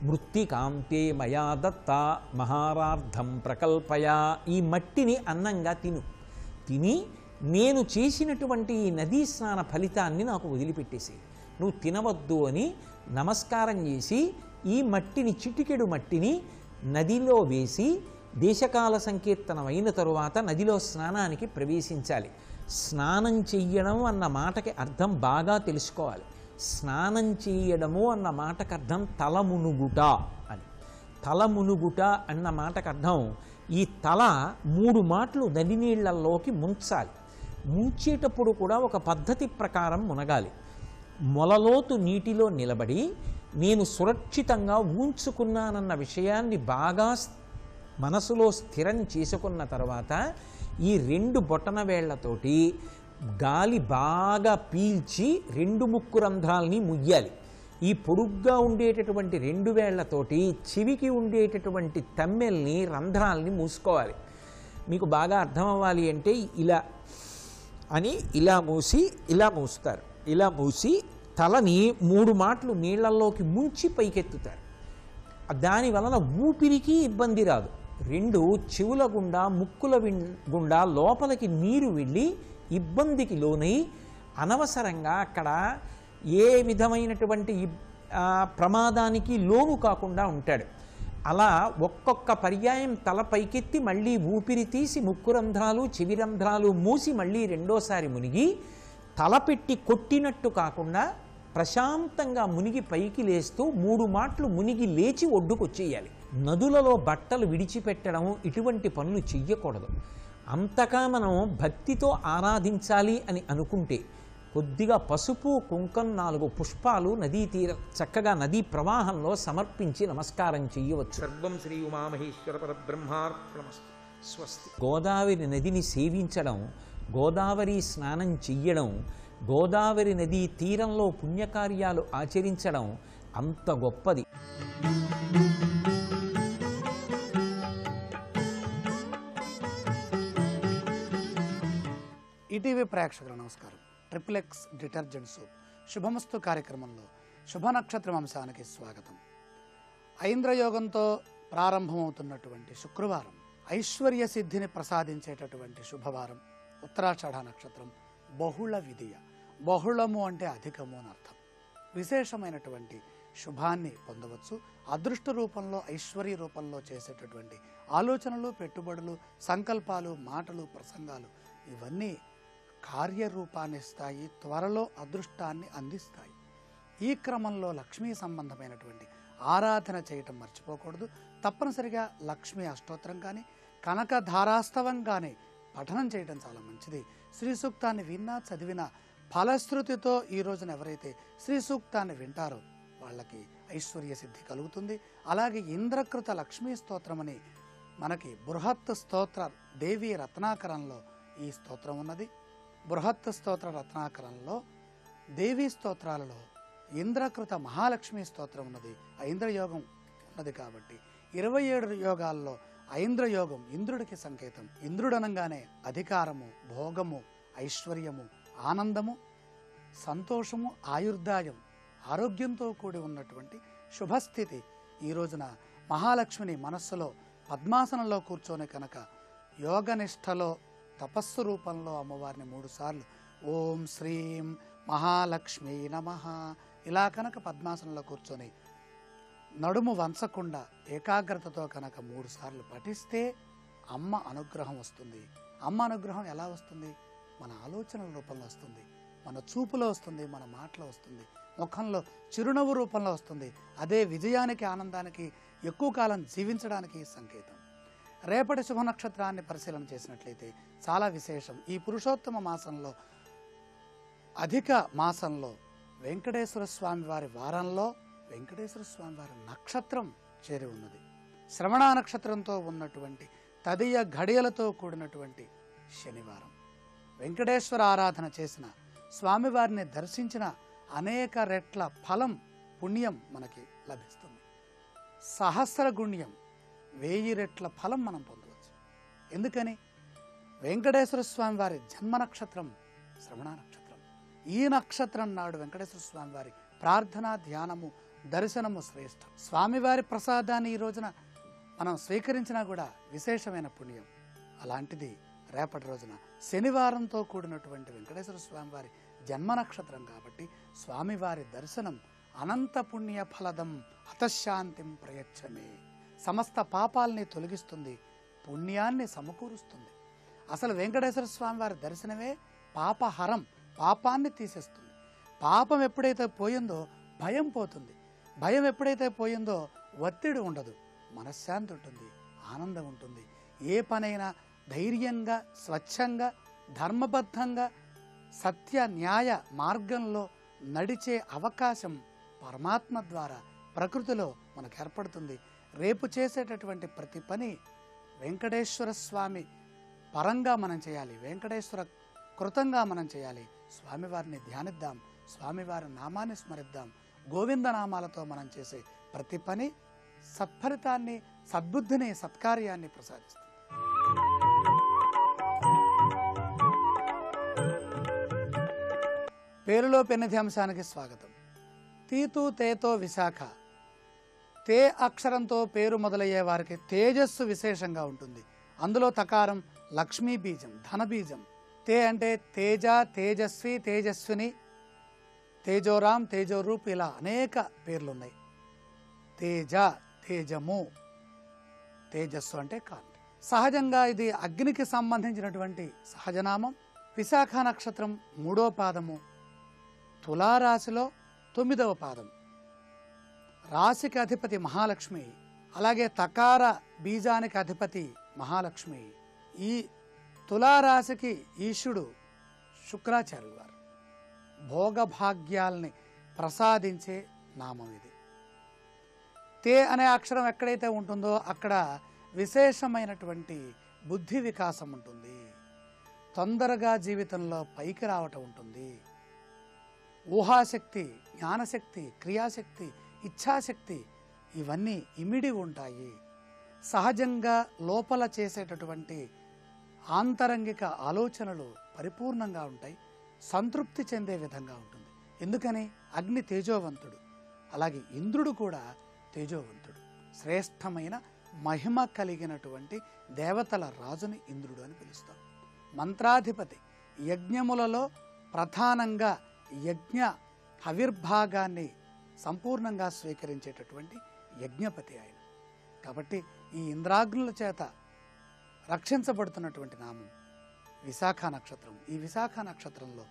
మృత్తికాంతే మయా దత్త మహారార్థం ప్రకల్పయా, ఈ మట్టిని అన్నంగా తిని నేను చేసినటువంటి ఈ నదీ స్నాన ఫలితాన్ని నాకు వదిలిపెట్టేసి, నువ్వు తినవద్దు అని నమస్కారం చేసి ఈ మట్టిని, చిటికెడు మట్టిని నదిలో వేసి దేశకాల సంకీర్తనం అయిన తరువాత నదిలో స్నానానికి ప్రవేశించాలి. స్నానం చెయ్యడం అన్న మాటకి అర్థం బాగా తెలుసుకోవాలి. స్నానం చేయడము అన్న మాటకు అర్థం తలమునుగుట అని. తలమునుగుట అన్న మాటకు అర్థం ఈ తల 3 మాటలు నది నీళ్లలోకి ముంచాలి. ముంచేటప్పుడు కూడా ఒక పద్ధతి ప్రకారం మునగాలి. మొలలోతు నీటిలో నిలబడి నేను సురక్షితంగా ఊంచుకున్నానన్న విషయాన్ని బాగా మనసులో స్థిరం చేసుకున్న తర్వాత ఈ 2 బొటన వేళ్లతోటి గాలి బాగా పీల్చి 2 ముక్కు రంధ్రాలని ముయ్యాలి. ఈ పొడుగ్గా ఉండేటటువంటి 2 వేళ్లతోటి చెవికి ఉండేటటువంటి తమ్మెల్ని, రంధ్రాలని మూసుకోవాలి. మీకు బాగా అర్థం అవ్వాలి అంటే ఇలా అని ఇలా మూస్తారు. ఇలా మూసి తలని 3 మాటలు నీళ్లలోకి ముంచి పైకెత్తుతారు. దాని వలన ఊపిరికి ఇబ్బంది రాదు. 2 చెవుల గుండా, ముక్కుల గుండా లోపలికి నీరు వెళ్ళి ఇబ్బందికి లోనై అనవసరంగా అక్కడ ఏ విధమైనటువంటి ప్రమాదానికి లోను కాకుండా ఉంటాడు. అలా ఒక్కొక్క పర్యాయం తల పైకెత్తి మళ్ళీ ఊపిరి తీసి ముక్కు రంధ్రాలు, చెవి రంధ్రాలు మూసి మళ్ళీ రెండోసారి మునిగి తల పెట్టి కొట్టినట్టు కాకుండా ప్రశాంతంగా మునిగి పైకి లేస్తూ 3 మాటలు మునిగి లేచి ఒడ్డుకొచ్చేయాలి. నదులలో బట్టలు విడిచిపెట్టడం, ఇటువంటి పనులు చెయ్యకూడదు. అంతగా మనం భక్తితో ఆరాధించాలి అని అనుకుంటే కొద్దిగా పసుపు, కుంకం, 4 పుష్పాలు నదీ చక్కగా నదీ ప్రవాహంలో సమర్పించి నమస్కారం చెయ్యవచ్చు. సర్వం శ్రీ ఉమామహేశ్వర పరబ్రహ్మార్పణమస్తు. స్వస్తి. గోదావరి నదిని సేవించడం, గోదావరి స్నానం చెయ్యడం, గోదావరి నదీ తీరంలో పుణ్యకార్యాలు ఆచరించడం అంత గొప్పది. ఈటీవీ ప్రేక్షకుల నమస్కారం. ట్రిపుల్-ఎక్స్ డిటర్జెంట్ సోప్ శుభమస్తు కార్యక్రమంలో శుభ నక్షత్రం అంశానికి స్వాగతం. ఐంద్రయోగంతో ప్రారంభమవుతున్నటువంటి శుక్రవారం ఐశ్వర్య సిద్ధిని ప్రసాదించేటటువంటి శుభవారం. ఉత్తరాషాఢ నక్షత్రం, బహుళ విధియ. బహుళము అంటే అధికము అని అర్థం. విశేషమైనటువంటి శుభాన్ని పొందవచ్చు. అదృష్ట రూపంలో, ఐశ్వర్య రూపంలో చేసేటటువంటి ఆలోచనలు, పెట్టుబడులు, సంకల్పాలు, మాటలు, ప్రసంగాలు ఇవన్నీ కార్యరూపాన్ని ఇస్తాయి, త్వరలో అదృష్టాన్ని అందిస్తాయి. ఈ క్రమంలో లక్ష్మీ సంబంధమైనటువంటి ఆరాధన చేయటం మర్చిపోకూడదు. తప్పనిసరిగా లక్ష్మీ అష్టోత్తరం కానీ, కనక ధారాస్తవం కానీ పఠనం చేయటం చాలా మంచిది. శ్రీ సూక్తాన్ని విన్నా, చదివినా ఫలశ్రుతితో ఈ రోజున ఎవరైతే శ్రీ సూక్తాన్ని వింటారో వాళ్ళకి ఐశ్వర్య సిద్ధి కలుగుతుంది. అలాగే ఇంద్రకృత లక్ష్మీ స్తోత్రమని మనకి బృహత్ స్తోత్ర దేవీ రత్నాకరంలో ఈ స్తోత్రం ఉన్నది. బృహత్ స్తోత్ర రత్నాకరంలో దేవీ స్తోత్రాలలో ఇంద్రకృత మహాలక్ష్మి స్తోత్రం ఉన్నది. ఐంద్రయోగం ఉన్నది కాబట్టి 27 యోగాల్లో ఐంద్రయోగం ఇంద్రుడికి సంకేతం. ఇంద్రుడనంగానే అధికారము, భోగము, ఐశ్వర్యము, ఆనందము, సంతోషము, ఆయుర్దాయం, ఆరోగ్యంతో కూడి ఉన్నటువంటి శుభస్థితి. ఈ రోజున మహాలక్ష్మిని మనస్సులో పద్మాసనంలో కూర్చొని కనుక యోగనిష్టలో తపస్సు రూపంలో అమ్మవారిని 3 సార్లు ఓం శ్రీం మహాలక్ష్మీ నమః ఇలా కనుక పద్మాసనంలో కూర్చొని నడుము వంచకుండా ఏకాగ్రతతో కనుక 3 సార్లు పఠిస్తే అమ్మ అనుగ్రహం వస్తుంది. అమ్మ అనుగ్రహం ఎలా వస్తుంది? మన ఆలోచనల రూపంలో వస్తుంది, మన చూపులో వస్తుంది, మన మాటలో వస్తుంది, ముఖంలో చిరునవ్వు రూపంలో వస్తుంది. అదే విజయానికి, ఆనందానికి, ఎక్కువ కాలం జీవించడానికి సంకేతం. రేపటి శుభ నక్షత్రాన్ని పరిశీలన చేసినట్లయితే చాలా విశేషం. ఈ పురుషోత్తమ మాసంలో, అధిక మాసంలో, వెంకటేశ్వర స్వామి వారి వారంలో వెంకటేశ్వర స్వామి వారి నక్షత్రం చేరి ఉన్నది. శ్రవణ నక్షత్రంతో ఉన్నటువంటి తదియ ఘడియలతో కూడినటువంటి శనివారం. వెంకటేశ్వర ఆరాధన చేసిన, స్వామివారిని దర్శించిన అనేక రెట్ల ఫలం, పుణ్యం మనకి లభిస్తుంది. సహస్ర గుణ్యం, 1000 రెట్ల ఫలం మనం పొందవచ్చు. ఎందుకని? వెంకటేశ్వర స్వామి వారి జన్మ నక్షత్రం శ్రవణ నక్షత్రం. ఈ నక్షత్రం నాడు వెంకటేశ్వర స్వామి వారి ప్రార్థన, ధ్యానము, దర్శనము శ్రేష్టం. స్వామివారి ప్రసాదాన్ని ఈ రోజున మనం స్వీకరించినా కూడా విశేషమైన పుణ్యం. అలాంటిది రేపటి రోజున శనివారంతో కూడినటువంటి వెంకటేశ్వర స్వామి వారి జన్మ నక్షత్రం కాబట్టి స్వామివారి దర్శనం అనంత పుణ్య ఫలదం హతశాంతిం ప్రయచ్చమే. సమస్త పాపాలని తొలగిస్తుంది, పుణ్యాన్ని సమకూరుస్తుంది. అసలు వెంకటేశ్వర స్వామి వారి దర్శనమే పాపహరం, పాపాన్ని తీసేస్తుంది. పాపం ఎప్పుడైతే పోయిందో భయం పోతుంది. భయం ఎప్పుడైతే పోయిందో ఒత్తిడి ఉండదు, మనశ్శాంతి ఉంటుంది, ఆనందం ఉంటుంది. ఏ పనైనా ధైర్యంగా, స్వచ్ఛంగా, ధర్మబద్ధంగా, సత్య న్యాయ మార్గంలో నడిచే అవకాశం పరమాత్మ ద్వారా ప్రకృతిలో మనకు ఏర్పడుతుంది. రేపు చేసేటటువంటి ప్రతి పని వెంకటేశ్వర స్వామి పరంగా మనం చేయాలి, వెంకటేశ్వర కృతంగా మనం చేయాలి. స్వామివారిని ధ్యానిద్దాం, స్వామివారి నామాన్ని స్మరిద్దాం. గోవింద నామాలతో మనం చేసే ప్రతి పని సత్ఫలితాన్ని, సద్బుద్ధిని, సత్కార్యాన్ని ప్రసాదిస్తుంది. పేరులో పెన్నిధి అంశానికి స్వాగతం. తీతు తేతో విశాఖ. తే అక్షరంతో పేరు మొదలయ్యే వారికి తేజస్సు విశేషంగా ఉంటుంది. అందులో తకారం లక్ష్మీ బీజం, ధన బీజం. తే అంటే తేజ, తేజస్వి, తేజస్విని, తేజోరాం, తేజోరూప్, ఇలా అనేక పేర్లున్నాయి. తేజ, తేజము, తేజస్సు అంటే కాంతి. సహజంగా ఇది అగ్నికి సంబంధించినటువంటి సహజనామం. విశాఖ నక్షత్రం 3వ పాదము, తులారాశిలో 9వ పాదం. రాశికి అధిపతి మహాలక్ష్మి, అలాగే తకార బీజానికి అధిపతి మహాలక్ష్మి. ఈ తులారాశికి ఈశుడు శుక్రాచార్యులు వారు. భోగభాగ్యాల్ని ప్రసాదించే నామం ఇది. తే అనే అక్షరం ఎక్కడైతే ఉంటుందో అక్కడ విశేషమైనటువంటి బుద్ధి వికాసం ఉంటుంది. తొందరగా జీవితంలో పైకి రావటం ఉంటుంది. ఊహాశక్తి, జ్ఞానశక్తి, క్రియాశక్తి, ఇచ్ఛాశక్తి ఇవన్నీ ఇమిడి ఉంటాయి. సహజంగా లోపల చేసేటటువంటి ఆంతరంగిక ఆలోచనలు పరిపూర్ణంగా ఉంటాయి, సంతృప్తి చెందే విధంగా ఉంటుంది. ఎందుకని? అగ్ని తేజోవంతుడు, అలాగే ఇంద్రుడు కూడా తేజోవంతుడు. శ్రేష్టమైన మహిమ కలిగినటువంటి దేవతల రాజుని ఇంద్రుడు అని పిలుస్తాం. మంత్రాధిపతి, యజ్ఞములలో ప్రధానంగా యజ్ఞ హవిర్భాగాన్ని సంపూర్ణంగా స్వీకరించేటటువంటి యజ్ఞపతి ఆయన. కాబట్టి ఈ ఇంద్రాగ్నుల చేత రక్షించబడుతున్నటువంటి నామం విశాఖ నక్షత్రం. ఈ విశాఖ నక్షత్రంలో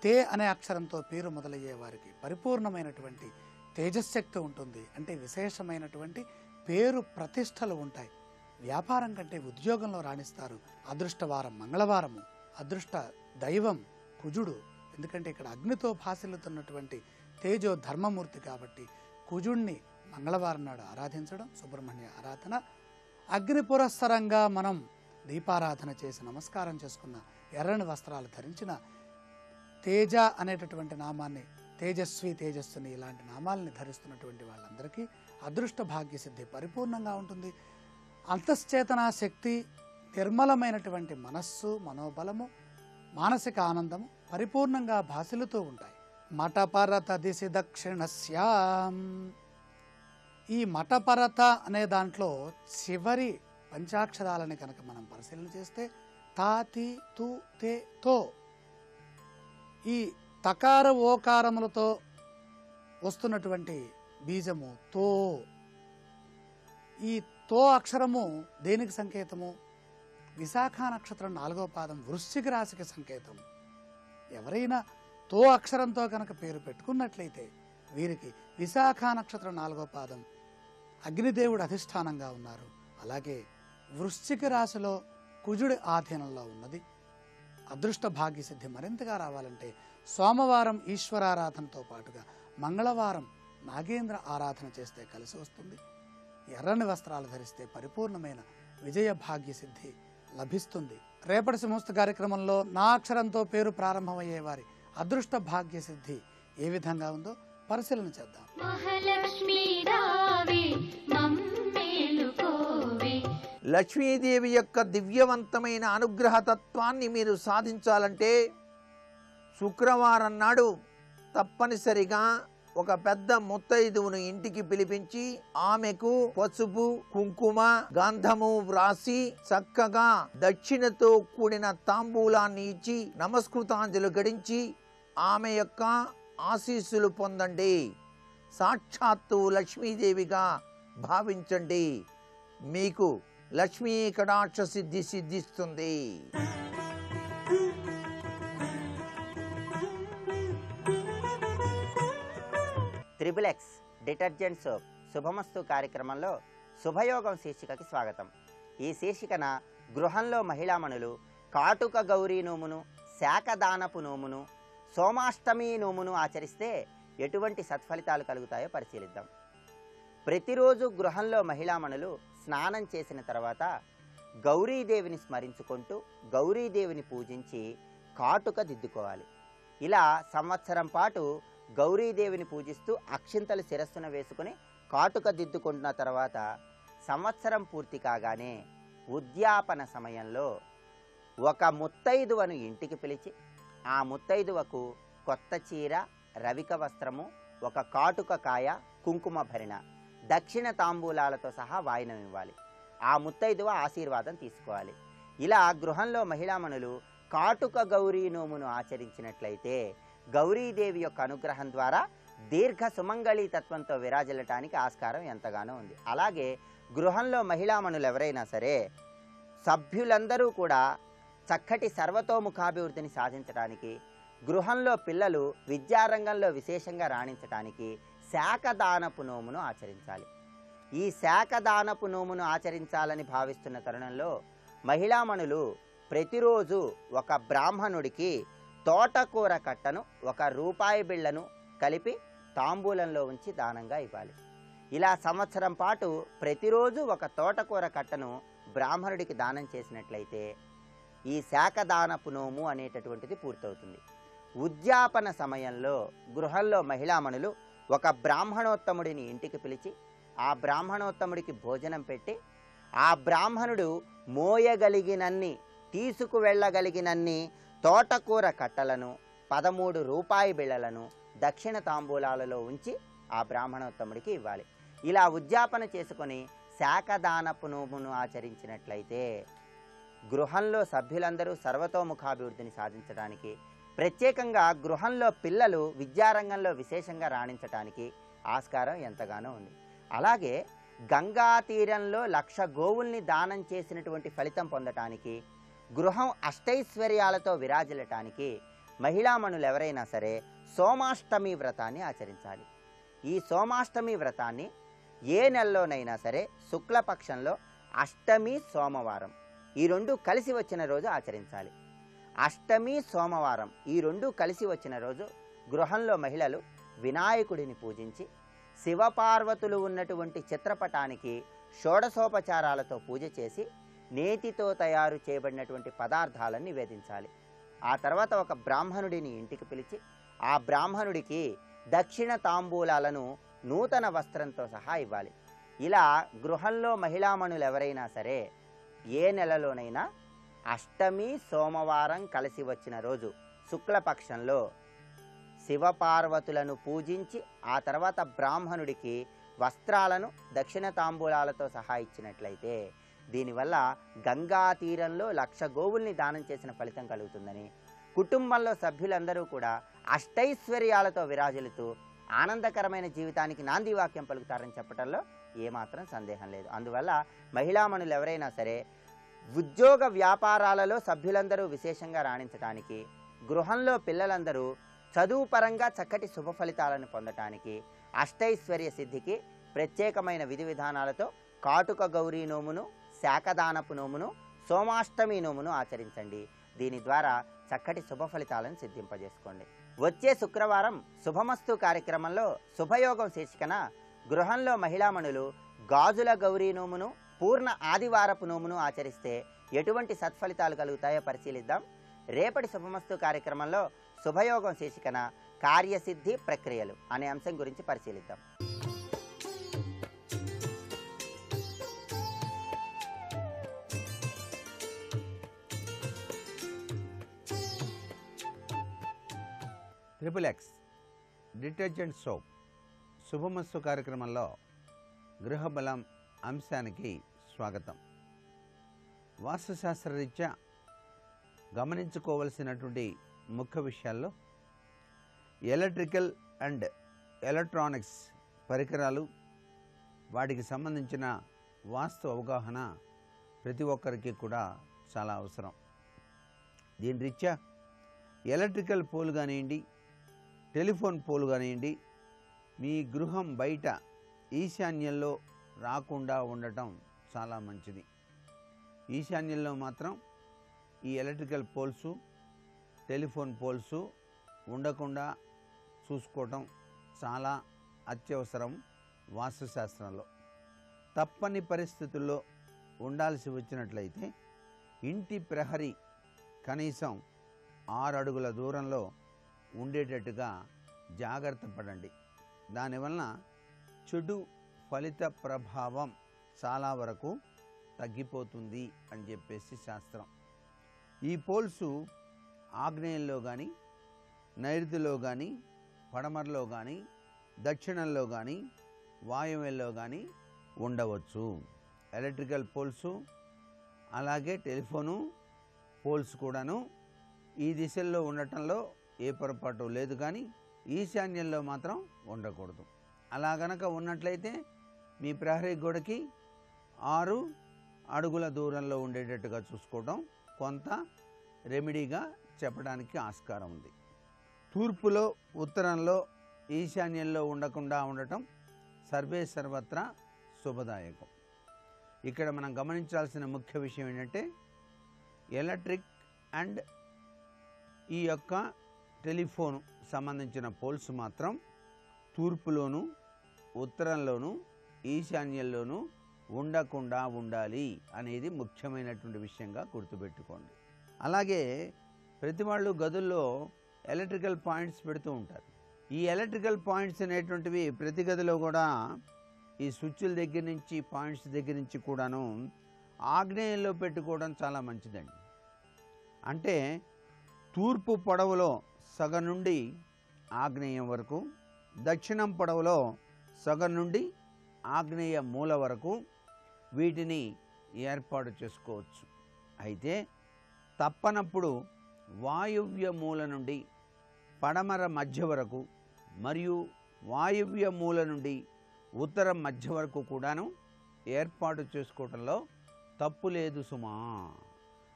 తే అనే అక్షరంతో పేరు మొదలయ్యే వారికి పరిపూర్ణమైనటువంటి తేజశక్తి ఉంటుంది. అంటే విశేషమైనటువంటి పేరు ప్రతిష్టలు ఉంటాయి. వ్యాపారం కంటే ఉద్యోగంలో రాణిస్తారు. అదృష్టవారం మంగళవారము, అదృష్ట దైవం కుజుడు. ఎందుకంటే ఇక్కడ అగ్నితో భాసిల్లుతున్నటువంటి తేజో ధర్మమూర్తి కాబట్టి కుజుణ్ణి మంగళవారం నాడు ఆరాధించడం, సుబ్రహ్మణ్య ఆరాధన. అగ్ని పురస్సరంగా మనం దీపారాధన చేసి నమస్కారం చేసుకున్న, ఎర్రని వస్త్రాలు ధరించిన, తేజ అనేటటువంటి నామాన్ని, తేజస్వి, తేజస్సుని ఇలాంటి నామాలని ధరిస్తున్నటువంటి వాళ్ళందరికీ అదృష్ట భాగ్య సిద్ధి పరిపూర్ణంగా ఉంటుంది. అంతశ్చేతనా శక్తి, నిర్మలమైనటువంటి మనస్సు, మనోబలము, మానసిక ఆనందము పరిపూర్ణంగా భాసిల్లుతూ ఉంటాయి. మఠపరత దిశి దక్షిణస్యాం. ఈ మఠపరత అనే దాంట్లో చివరి పంచాక్షరాలని కనుక మనం పరిశీలన చేస్తే తా, తి, తు, తే, తో, ఈ తకార ఓకారములతో వస్తున్నటువంటి బీజము తో. ఈ తో అక్షరము దేనికి సంకేతము? విశాఖ నక్షత్రం 4వ పాదం వృశ్చిక రాశికి సంకేతం. ఎవరైనా తో అక్షరంతో కనుక పేరు పెట్టుకున్నట్లయితే వీరికి విశాఖ నక్షత్రం 4వ పాదం అగ్నిదేవుడు అధిష్టానంగా ఉన్నారు. అలాగే వృశ్చిక రాశిలో కుజుడి ఆధీనంలో ఉన్నది. అదృష్ట భాగ్య సిద్ధి మరింతగా రావాలంటే సోమవారం ఈశ్వరారాధనతో పాటుగా మంగళవారం నాగేంద్ర ఆరాధన చేస్తే కలిసి వస్తుంది. ఎర్రని వస్త్రాలు ధరిస్తే పరిపూర్ణమైన విజయ భాగ్య సిద్ధి లభిస్తుంది. రేపటి సింహస్థ కార్యక్రమంలో నా అక్షరంతో పేరు ప్రారంభమయ్యే వారి అదృష్ట భాగ్య సిద్ధి ఏ విధంగా ఉందో పరిశీలన చేద్దాం. లక్ష్మీదేవి యొక్క దివ్యవంతమైన అనుగ్రహ తత్వాన్ని మీరు సాధించాలంటే శుక్రవారం నాడు తప్పనిసరిగా ఒక పెద్ద ముత్తైదువును ఇంటికి పిలిపించి ఆమెకు పసుపు, కుంకుమ, గంధము వ్రాసి చక్కగా దక్షిణతో కూడిన తాంబూలాన్ని ఇచ్చి నమస్కృతాంజలు గడించి ఆమె యొక్క ఆశీస్సులు పొందండి. సాక్షాత్తు లక్ష్మీదేవిగా భావించండి. మీకు లక్ష్మీ కటాక్ష సిద్ధి సిద్ధిస్తుంది. త్రిబులెక్స్ డిటర్జెంట్ సోప్ శుభమస్తు కార్యక్రమంలో శుభయోగం శీర్షికకి స్వాగతం. ఈ శీర్షికన గృహంలో మహిళామణులు కాటుక గౌరీ నోమును, శాకదానపు నోమును, సోమాష్టమి నోమును ఆచరిస్తే ఎటువంటి సత్ఫలితాలు కలుగుతాయో పరిశీలిద్దాం. ప్రతిరోజు గృహంలో మహిళామణులు స్నానం చేసిన తర్వాత గౌరీదేవిని స్మరించుకుంటూ గౌరీదేవిని పూజించి కాటుక దిద్దుకోవాలి. ఇలా సంవత్సరం పాటు గౌరీదేవిని పూజిస్తూ అక్షింతలు శిరస్సున వేసుకుని కాటుక దిద్దుకుంటున్న తర్వాత సంవత్సరం పూర్తి కాగానే ఉద్యాపన సమయంలో ఒక ముత్తైదువను ఇంటికి పిలిచి ఆ ముత్తైదువకు కొత్త చీర, రవిక వస్త్రము, ఒక కాటుక కాయ, కుంకుమ భరిణ, దక్షిణ తాంబూలాలతో సహా వాయినం ఇవ్వాలి. ఆ ముత్తైదువ ఆశీర్వాదం తీసుకోవాలి. ఇలా గృహంలో మహిళామణులు కాటుక గౌరీ నోమును ఆచరించినట్లయితే గౌరీదేవి యొక్క అనుగ్రహం ద్వారా దీర్ఘ సుమంగళీ తత్వంతో విరాజిల్లటానికి ఆస్కారం ఎంతగానో ఉంది. అలాగే గృహంలో మహిళామణులు ఎవరైనా సరే సభ్యులందరూ కూడా చక్కటి సర్వతోముఖాభివృద్ధిని సాధించడానికి, గృహంలో పిల్లలు విద్యారంగంలో విశేషంగా రాణించడానికి శాకదానపు నోమును ఆచరించాలి. ఈ శాకదానపు నోమును ఆచరించాలని భావిస్తున్న తరుణంలో మహిళామణులు ప్రతిరోజు ఒక బ్రాహ్మణుడికి తోటకూర కట్టను, ఒక రూపాయి బిళ్ళను కలిపి తాంబూలంలో ఉంచి దానంగా ఇవ్వాలి. ఇలా సంవత్సరం పాటు ప్రతిరోజు ఒక తోటకూర కట్టను బ్రాహ్మణుడికి దానం చేసినట్లయితే ఈ శాకదానపు నోము అనేటటువంటిది పూర్తవుతుంది. ఉద్యాపన సమయంలో గృహంలో మహిళామణులు ఒక బ్రాహ్మణోత్తముడిని ఇంటికి పిలిచి ఆ బ్రాహ్మణోత్తముడికి భోజనం పెట్టి ఆ బ్రాహ్మణుడు మోయగలిగినన్ని, తీసుకువెళ్ళగలిగినన్ని తోటకూర కట్టలను, 13 రూపాయి బిళ్ళలను దక్షిణ తాంబూలాలలో ఉంచి ఆ బ్రాహ్మణోత్తముడికి ఇవ్వాలి. ఇలా ఉద్యాపన చేసుకొని శాకదానపు నోమును ఆచరించినట్లయితే గృహంలో సభ్యులందరూ సర్వతోముఖాభివృద్ధిని సాధించడానికి, ప్రత్యేకంగా గృహంలో పిల్లలు విద్యారంగంలో విశేషంగా రాణించడానికి ఆస్కారం ఎంతగానో ఉంది. అలాగే గంగా తీరంలో 1,00,000 గోవుల్ని దానం చేసినటువంటి ఫలితం పొందటానికి, గృహం అష్టైశ్వర్యాలతో విరాజిల్లటానికి మహిళామణులు ఎవరైనా సరే సోమాష్టమి వ్రతాన్ని ఆచరించాలి. ఈ సోమాష్టమి వ్రతాన్ని ఏ నెలలోనైనా సరే శుక్లపక్షంలో అష్టమి, సోమవారం ఈ రెండు కలిసి వచ్చిన రోజు ఆచరించాలి. అష్టమి, సోమవారం ఈ రెండు కలిసి వచ్చిన రోజు గృహంలో మహిళలు వినాయకుడిని పూజించి శివపార్వతులు ఉన్నటువంటి చిత్రపటానికి షోడశోపచారాలతో పూజ చేసి నేతితో తయారు చేయబడినటువంటి పదార్థాలను నివేదించాలి. ఆ తర్వాత ఒక బ్రాహ్మణుడిని ఇంటికి పిలిచి ఆ బ్రాహ్మణుడికి దక్షిణ తాంబూలాలను నూతన వస్త్రంతో సహా ఇవ్వాలి. ఇలా గృహంలో మహిళామణులు ఎవరైనా సరే ఏ నెలలోనైనా అష్టమి, సోమవారం కలిసి వచ్చిన రోజు శుక్లపక్షంలో శివపార్వతులను పూజించి ఆ తర్వాత బ్రాహ్మణుడికి వస్త్రాలను దక్షిణ తాంబూలాలతో సహా ఇచ్చినట్లయితే దీనివల్ల గంగా తీరంలో 1,00,000 గోవుల్ని దానం చేసిన ఫలితం కలుగుతుందని, కుటుంబంలో సభ్యులందరూ కూడా అష్టైశ్వర్యాలతో విరాజిల్లుతూ ఆనందకరమైన జీవితానికి నాంది వాక్యం పలుకుతారని చెప్పడంలో ఏమాత్రం సందేహం లేదు. అందువల్ల మహిళామణులు ఎవరైనా సరే ఉద్యోగ వ్యాపారాలలో సభ్యులందరూ విశేషంగా రాణించడానికి, గృహంలో పిల్లలందరూ చదువు పరంగా చక్కటి శుభ ఫలితాలను పొందటానికి, అష్టైశ్వర్య సిద్ధికి ప్రత్యేకమైన విధి విధానాలతో కాటుక గౌరీ నోమును, శాకదానపు నోమును, సోమాష్టమి నోమును ఆచరించండి. దీని ద్వారా చక్కటి శుభ ఫలితాలను సిద్ధింపజేసుకోండి. వచ్చే శుక్రవారం శుభమస్తు కార్యక్రమంలో శుభయోగం శీర్షికన గృహంలో మహిళామణులు గాజుల గౌరీ నోమును, పూర్ణ ఆదివారపు నోమును ఆచరిస్తే ఎటువంటి సత్ఫలితాలు కలుగుతాయో పరిశీలిద్దాం. రేపటి శుభమస్తు కార్యక్రమంలో శుభయోగం శీర్షికన కార్యసిద్ధి ప్రక్రియలు అనే అంశం గురించి పరిశీలిద్దాం. ట్రిపుల్ ఎక్స్ డిటర్జెంట్ సోప్ శుభమస్తు కార్యక్రమంలో గృహబలం అంశానికి స్వాగతం. వాస్తుశాస్త్రరీత్యా గమనించుకోవలసినటువంటి ముఖ్య విషయాల్లో ఎలక్ట్రికల్ అండ్ ఎలక్ట్రానిక్స్ పరికరాలు, వాటికి సంబంధించిన వాస్తు అవగాహన ప్రతి ఒక్కరికి కూడా చాలా అవసరం. దీని రీత్యా ఎలక్ట్రికల్ పోల్ కానివ్వండి, టెలిఫోన్ పోల్ కానివ్వండి, మీ గృహం బయట ఈశాన్యంలో రాకుండా ఉండటం చాలా మంచిది. ఈశాన్యంలో మాత్రం ఈ ఎలక్ట్రికల్ పోల్సు, టెలిఫోన్ పోల్సు ఉండకుండా చూసుకోవటం చాలా అత్యవసరం. వాస్తుశాస్త్రంలో తప్పని పరిస్థితుల్లో ఉండాల్సి వచ్చినట్లయితే ఇంటి ప్రహరీ కనీసం 6 అడుగుల దూరంలో ఉండేటట్టుగా జాగ్రత్త పడండి. దానివలన చెడు ఫలిత ప్రభావం చాలా వరకు తగ్గిపోతుంది అని చెప్పేసి శాస్త్రం. ఈ పోల్సు ఆగ్నేయంలో కానీ, నైరుతిలో కానీ, పడమరలో కానీ, దక్షిణంలో కానీ, వాయువ్యంలో కానీ ఉండవచ్చు. ఎలక్ట్రికల్ పోల్సు అలాగే టెలిఫోను పోల్స్ కూడాను ఈ దిశల్లో ఉండటంలో ఏ పొరపాటు లేదు, కానీ ఈశాన్యంలో మాత్రం ఉండకూడదు. అలా గనక ఉన్నట్లయితే మీ ప్రహరీ గోడకి 6 అడుగుల దూరంలో ఉండేటట్టుగా చూసుకోవడం కొంత రెమెడీగా చెప్పడానికి ఆస్కారం ఉంది. తూర్పులో, ఉత్తరంలో, ఈశాన్యంలో ఉండకుండా ఉండటం సర్వే సర్వత్రా శుభదాయకం. ఇక్కడ మనం గమనించాల్సిన ముఖ్య విషయం ఏంటంటే ఎలక్ట్రిక్ అండ్ ఈ యొక్క టెలిఫోన్ సంబంధించిన పోల్స్ మాత్రం తూర్పులోను, ఉత్తరంలోను, ఈశాన్యంలోనూ ఉండకుండా ఉండాలి అనేది ముఖ్యమైనటువంటి విషయంగా గుర్తుపెట్టుకోండి. అలాగే ప్రతి వాళ్ళు గదుల్లో ఎలక్ట్రికల్ పాయింట్స్ పెడుతూ ఉంటారు. ఈ ఎలక్ట్రికల్ పాయింట్స్ అనేటువంటివి ప్రతి గదిలో కూడా ఈ స్విచ్ల దగ్గర నుంచి, పాయింట్స్ దగ్గర నుంచి కూడాను ఆగ్నేయంలో పెట్టుకోవడం చాలా మంచిదండి. అంటే తూర్పు పొడవులో సగం నుండి ఆగ్నేయం వరకు, దక్షిణం పొడవులో సగం నుండి ఆగ్నేయ మూల వరకు వీటిని ఏర్పాటు చేసుకోవచ్చు. అయితే తప్పనప్పుడు వాయువ్య మూల నుండి పడమర మధ్య వరకు మరియు వాయువ్య మూల నుండి ఉత్తరం మధ్య వరకు కూడాను ఏర్పాటు చేసుకోవటంలో తప్పు లేదు సుమా.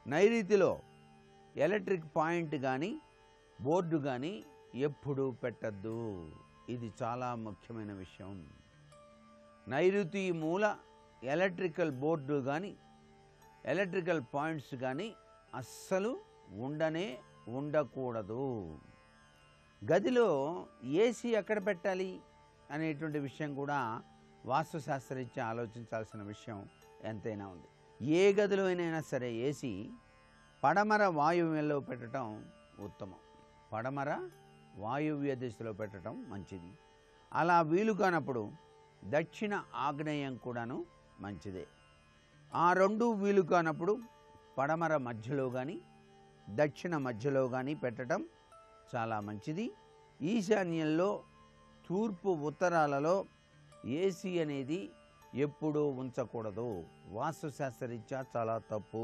నైరుతిలో ఎలక్ట్రిక్ పాయింట్ కానీ, బోర్డు కానీ ఎప్పుడూ పెట్టద్దు. ఇది చాలా ముఖ్యమైన విషయం. నైరుతి మూల ఎలక్ట్రికల్ బోర్డు కానీ, ఎలక్ట్రికల్ పాయింట్స్ కానీ అస్సలు ఉండకూడదు. గదిలో ఏసీ ఎక్కడ పెట్టాలి అనేటువంటి విషయం కూడా వాస్తుశాస్త్రరీత్యా ఆలోచించాల్సిన విషయం ఎంతైనా ఉంది. ఏ గదిలో అయినా సరే ఏసీ పడమర వాయువ్యంలో పెట్టడం ఉత్తమం. పడమర వాయువ్య దిశలో పెట్టడం మంచిది. అలా వీలు కానప్పుడు దక్షిణ ఆగ్నేయం కూడాను మంచిదే. ఆ రెండు వీలు కానప్పుడు పడమర మధ్యలో కానీ, దక్షిణ మధ్యలో కానీ పెట్టడం చాలా మంచిది. ఈశాన్యంలో, తూర్పు ఉత్తరాలలో ఏసీ అనేది ఎప్పుడూ ఉంచకూడదు. వాస్తుశాస్త్రరీత్యా చాలా తప్పు.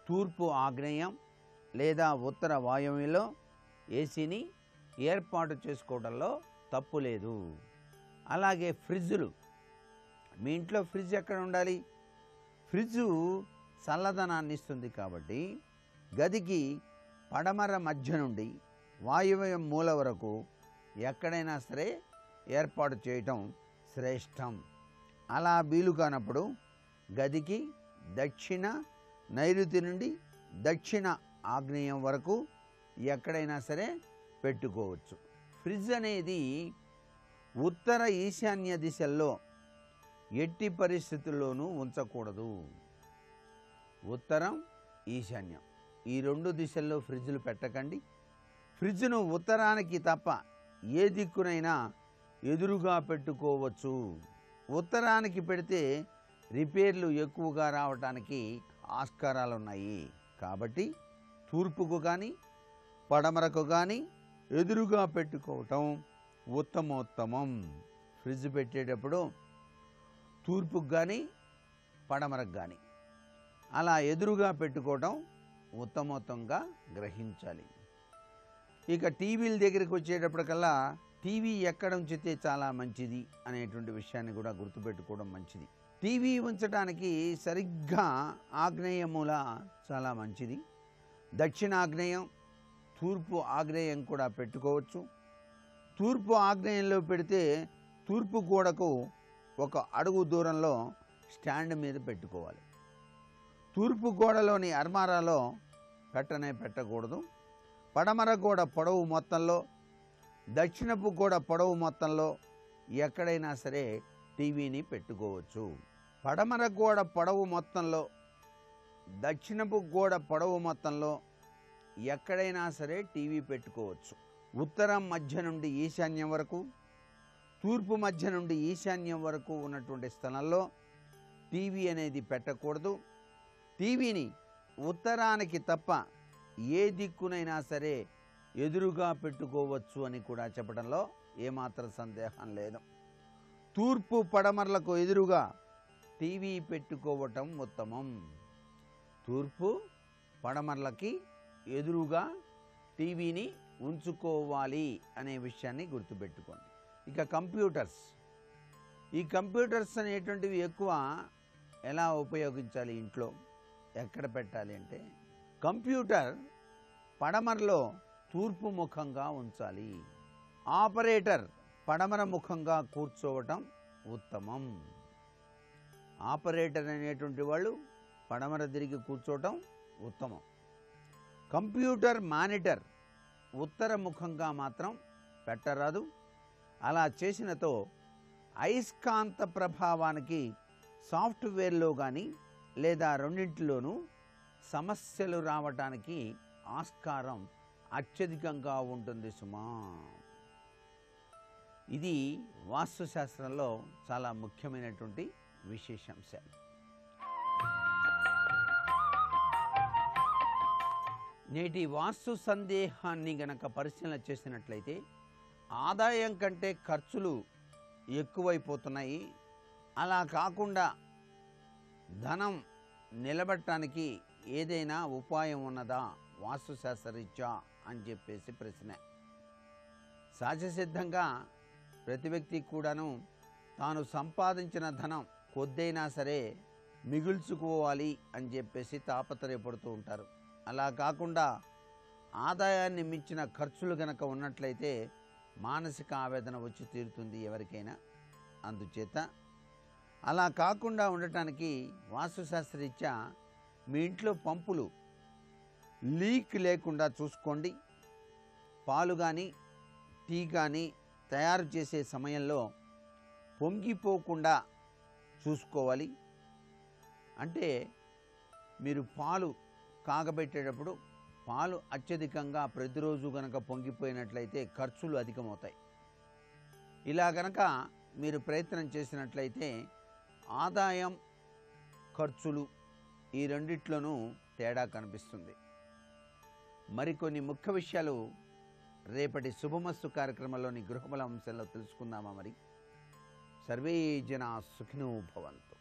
తూర్పు ఆగ్నేయం లేదా ఉత్తర వాయువ్యంలో ఏసీని ఏర్పాటు చేసుకోవడంలో తప్పు లేదు. అలాగే ఫ్రిడ్జులు, మీ ఇంట్లో ఫ్రిడ్జ్ ఎక్కడ ఉండాలి? ఫ్రిడ్జు చల్లదనాన్ని ఇస్తుంది కాబట్టి గదికి పడమర మధ్య నుండి వాయువ్యం మూల వరకు ఎక్కడైనా సరే ఏర్పాటు చేయటం శ్రేష్టం. అలా వీలు కానప్పుడు గదికి దక్షిణ నైరుతి నుండి దక్షిణ ఆగ్నేయం వరకు ఎక్కడైనా సరే పెట్టుకోవచ్చు. ఫ్రిడ్జ్ అనేది ఉత్తర ఈశాన్య దిశల్లో ఎట్టి పరిస్థితుల్లోనూ ఉంచకూడదు. ఉత్తరం, ఈశాన్యం ఈ 2 దిశల్లో ఫ్రిడ్జ్లు పెట్టకండి. ఫ్రిడ్జ్ను ఉత్తరానికి తప్ప ఏ దిక్కునైనా ఎదురుగా పెట్టుకోవచ్చు. ఉత్తరానికి పెడితే రిపేర్లు ఎక్కువగా రావడానికి ఆస్కారాలు ఉన్నాయి. కాబట్టి తూర్పుకు కానీ పడమరకు కానీ ఎదురుగా పెట్టుకోవటం ఉత్తమోత్తమం. ఫ్రిడ్జ్ పెట్టేటప్పుడు తూర్పుకు కానీ పడమరకు కానీ అలా ఎదురుగా పెట్టుకోవటం ఉత్తమోత్తంగా గ్రహించాలి. ఇక టీవీల దగ్గరికి వచ్చేటప్పటికల్లా టీవీ ఎక్కడ ఉంచితే చాలా మంచిది అనేటువంటి విషయాన్ని కూడా గుర్తుపెట్టుకోవడం మంచిది. టీవీ ఉంచడానికి సరిగ్గా ఆగ్నేయ మూల చాలా మంచిది. దక్షిణాగ్నేయం, తూర్పు ఆగ్నేయం కూడా పెట్టుకోవచ్చు. తూర్పు ఆగ్నేయంలో పెడితే తూర్పు గోడకు 1 అడుగు దూరంలో స్టాండ్ మీద పెట్టుకోవాలి. తూర్పు గోడలోని అర్మారాలో పెట్టకూడదు. పడమర గోడ పొడవు మొత్తంలో, దక్షిణపు గోడ పొడవు మొత్తంలో ఎక్కడైనా సరే టీవీని పెట్టుకోవచ్చు. పడమర గోడ పొడవు మొత్తంలో, దక్షిణపు గోడ పొడవు మొత్తంలో ఎక్కడైనా సరే టీవీ పెట్టుకోవచ్చు. ఉత్తరం మధ్య నుండి ఈశాన్యం వరకు, తూర్పు మధ్య నుండి ఈశాన్యం వరకు ఉన్నటువంటి స్థలంలో టీవీ అనేది పెట్టకూడదు. టీవీని ఉత్తరానికి తప్ప ఏ దిక్కునైనా సరే ఎదురుగా పెట్టుకోవచ్చు అని కూడా చెప్పడంలో ఏమాత్రం సందేహం లేదు. తూర్పు పడమరలకు ఎదురుగా టీవీ పెట్టుకోవటం ఉత్తమం. తూర్పు పడమరలకి ఎదురుగా టీవీని ఉంచుకోవాలి అనే విషయాన్ని గుర్తుపెట్టుకోండి. ఇక కంప్యూటర్స్, ఈ కంప్యూటర్స్ అనేటువంటివి ఎక్కువ ఎలా ఉపయోగించాలి, ఇంట్లో ఎక్కడ పెట్టాలి అంటే కంప్యూటర్ పడమరలో తూర్పు ముఖంగా ఉంచాలి. ఆపరేటర్ పడమర ముఖంగా కూర్చోవటం ఉత్తమం. ఆపరేటర్ అనేటువంటి వాళ్ళు పడమర తిరిగి కూర్చోవటం ఉత్తమం. కంప్యూటర్ మానిటర్ ఉత్తర ముఖంగా మాత్రం పెట్టరాదు. అలా చేసినతో అయస్కాంత ప్రభావానికి సాఫ్ట్వేర్లో కానీ లేదా రెండింటిలోనూ సమస్యలు రావటానికి ఆస్కారం అత్యధికంగా ఉంటుంది సుమా. ఇది వాస్తుశాస్త్రంలో చాలా ముఖ్యమైనటువంటి విశేషాంశాలు. నేటి వాస్తు సందేహాన్ని గనక పరిశీలన చేసినట్లయితే ఆదాయం కంటే ఖర్చులు ఎక్కువైపోతున్నాయి. అలా కాకుండా ధనం నిలబడటానికి ఏదైనా ఉపాయం ఉన్నదా వాస్తుశాస్త్రరీత్యా అని చెప్పేసి ప్రశ్న. సహజసిద్ధంగా ప్రతి వ్యక్తి కూడాను తాను సంపాదించిన ధనం కొద్దైనా సరే మిగుల్చుకోవాలి అని చెప్పేసి తాపత్రయపడుతూ ఉంటారు. అలా కాకుండా ఆదాయాన్ని మించిన ఖర్చులు గనక ఉన్నట్లయితే మానసిక ఆవేదన వచ్చి తీరుతుంది ఎవరికైనా. అందుచేత అలా కాకుండా ఉండటానికి వాస్తుశాస్త్రరీత్యా మీ ఇంట్లో పంపులు లీక్ లేకుండా చూసుకోండి. పాలు కానీ టీ కానీ తయారు చేసే సమయంలో పొంగిపోకుండా చూసుకోవాలి. అంటే మీరు పాలు కాగబెట్టేటప్పుడు పాలు అత్యధికంగా ప్రతిరోజు గనక పొంగిపోయినట్లయితే ఖర్చులు అధికమవుతాయి. ఇలా గనక మీరు ప్రయత్నం చేసినట్లయితే ఆదాయం ఖర్చులు ఈ రెండిట్లోనూ తేడా కనిపిస్తుంది. మరికొన్ని ముఖ్య విషయాలు రేపటి శుభమస్తు కార్యక్రమంలోని గృహబల అంశంలో తెలుసుకుందామా. మరి సర్వే జనా సుఖినో భవంతు.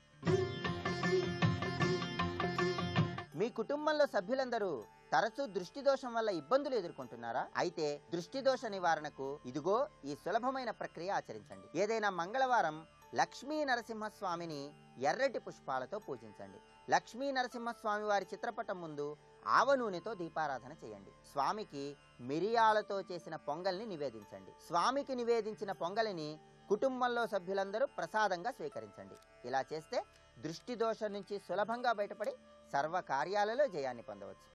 మీ కుటుంబంలో సభ్యులందరూ తరచూ దృష్టి దోషం వల్ల ఇబ్బందులు ఎదుర్కొంటున్నారా? అయితే దృష్టి దోష నివారణకు ఇదిగో ఈ సులభమైన ప్రక్రియ ఆచరించండి. ఏదైనా మంగళవారం లక్ష్మీ నరసింహస్వామిని ఎర్రటి పుష్పాలతో పూజించండి. లక్ష్మీ నరసింహస్వామి వారి చిత్రపటం ముందు ఆవ నూనెతో దీపారాధన చేయండి. స్వామికి మిరియాలతో చేసిన పొంగల్ని నివేదించండి. స్వామికి నివేదించిన పొంగలిని కుటుంబంలో సభ్యులందరూ ప్రసాదంగా స్వీకరించండి. ఇలా చేస్తే దృష్టి దోషం నుంచి సులభంగా బయటపడి సర్వ కార్యాలలో జయాన్ని పొందవచ్చు.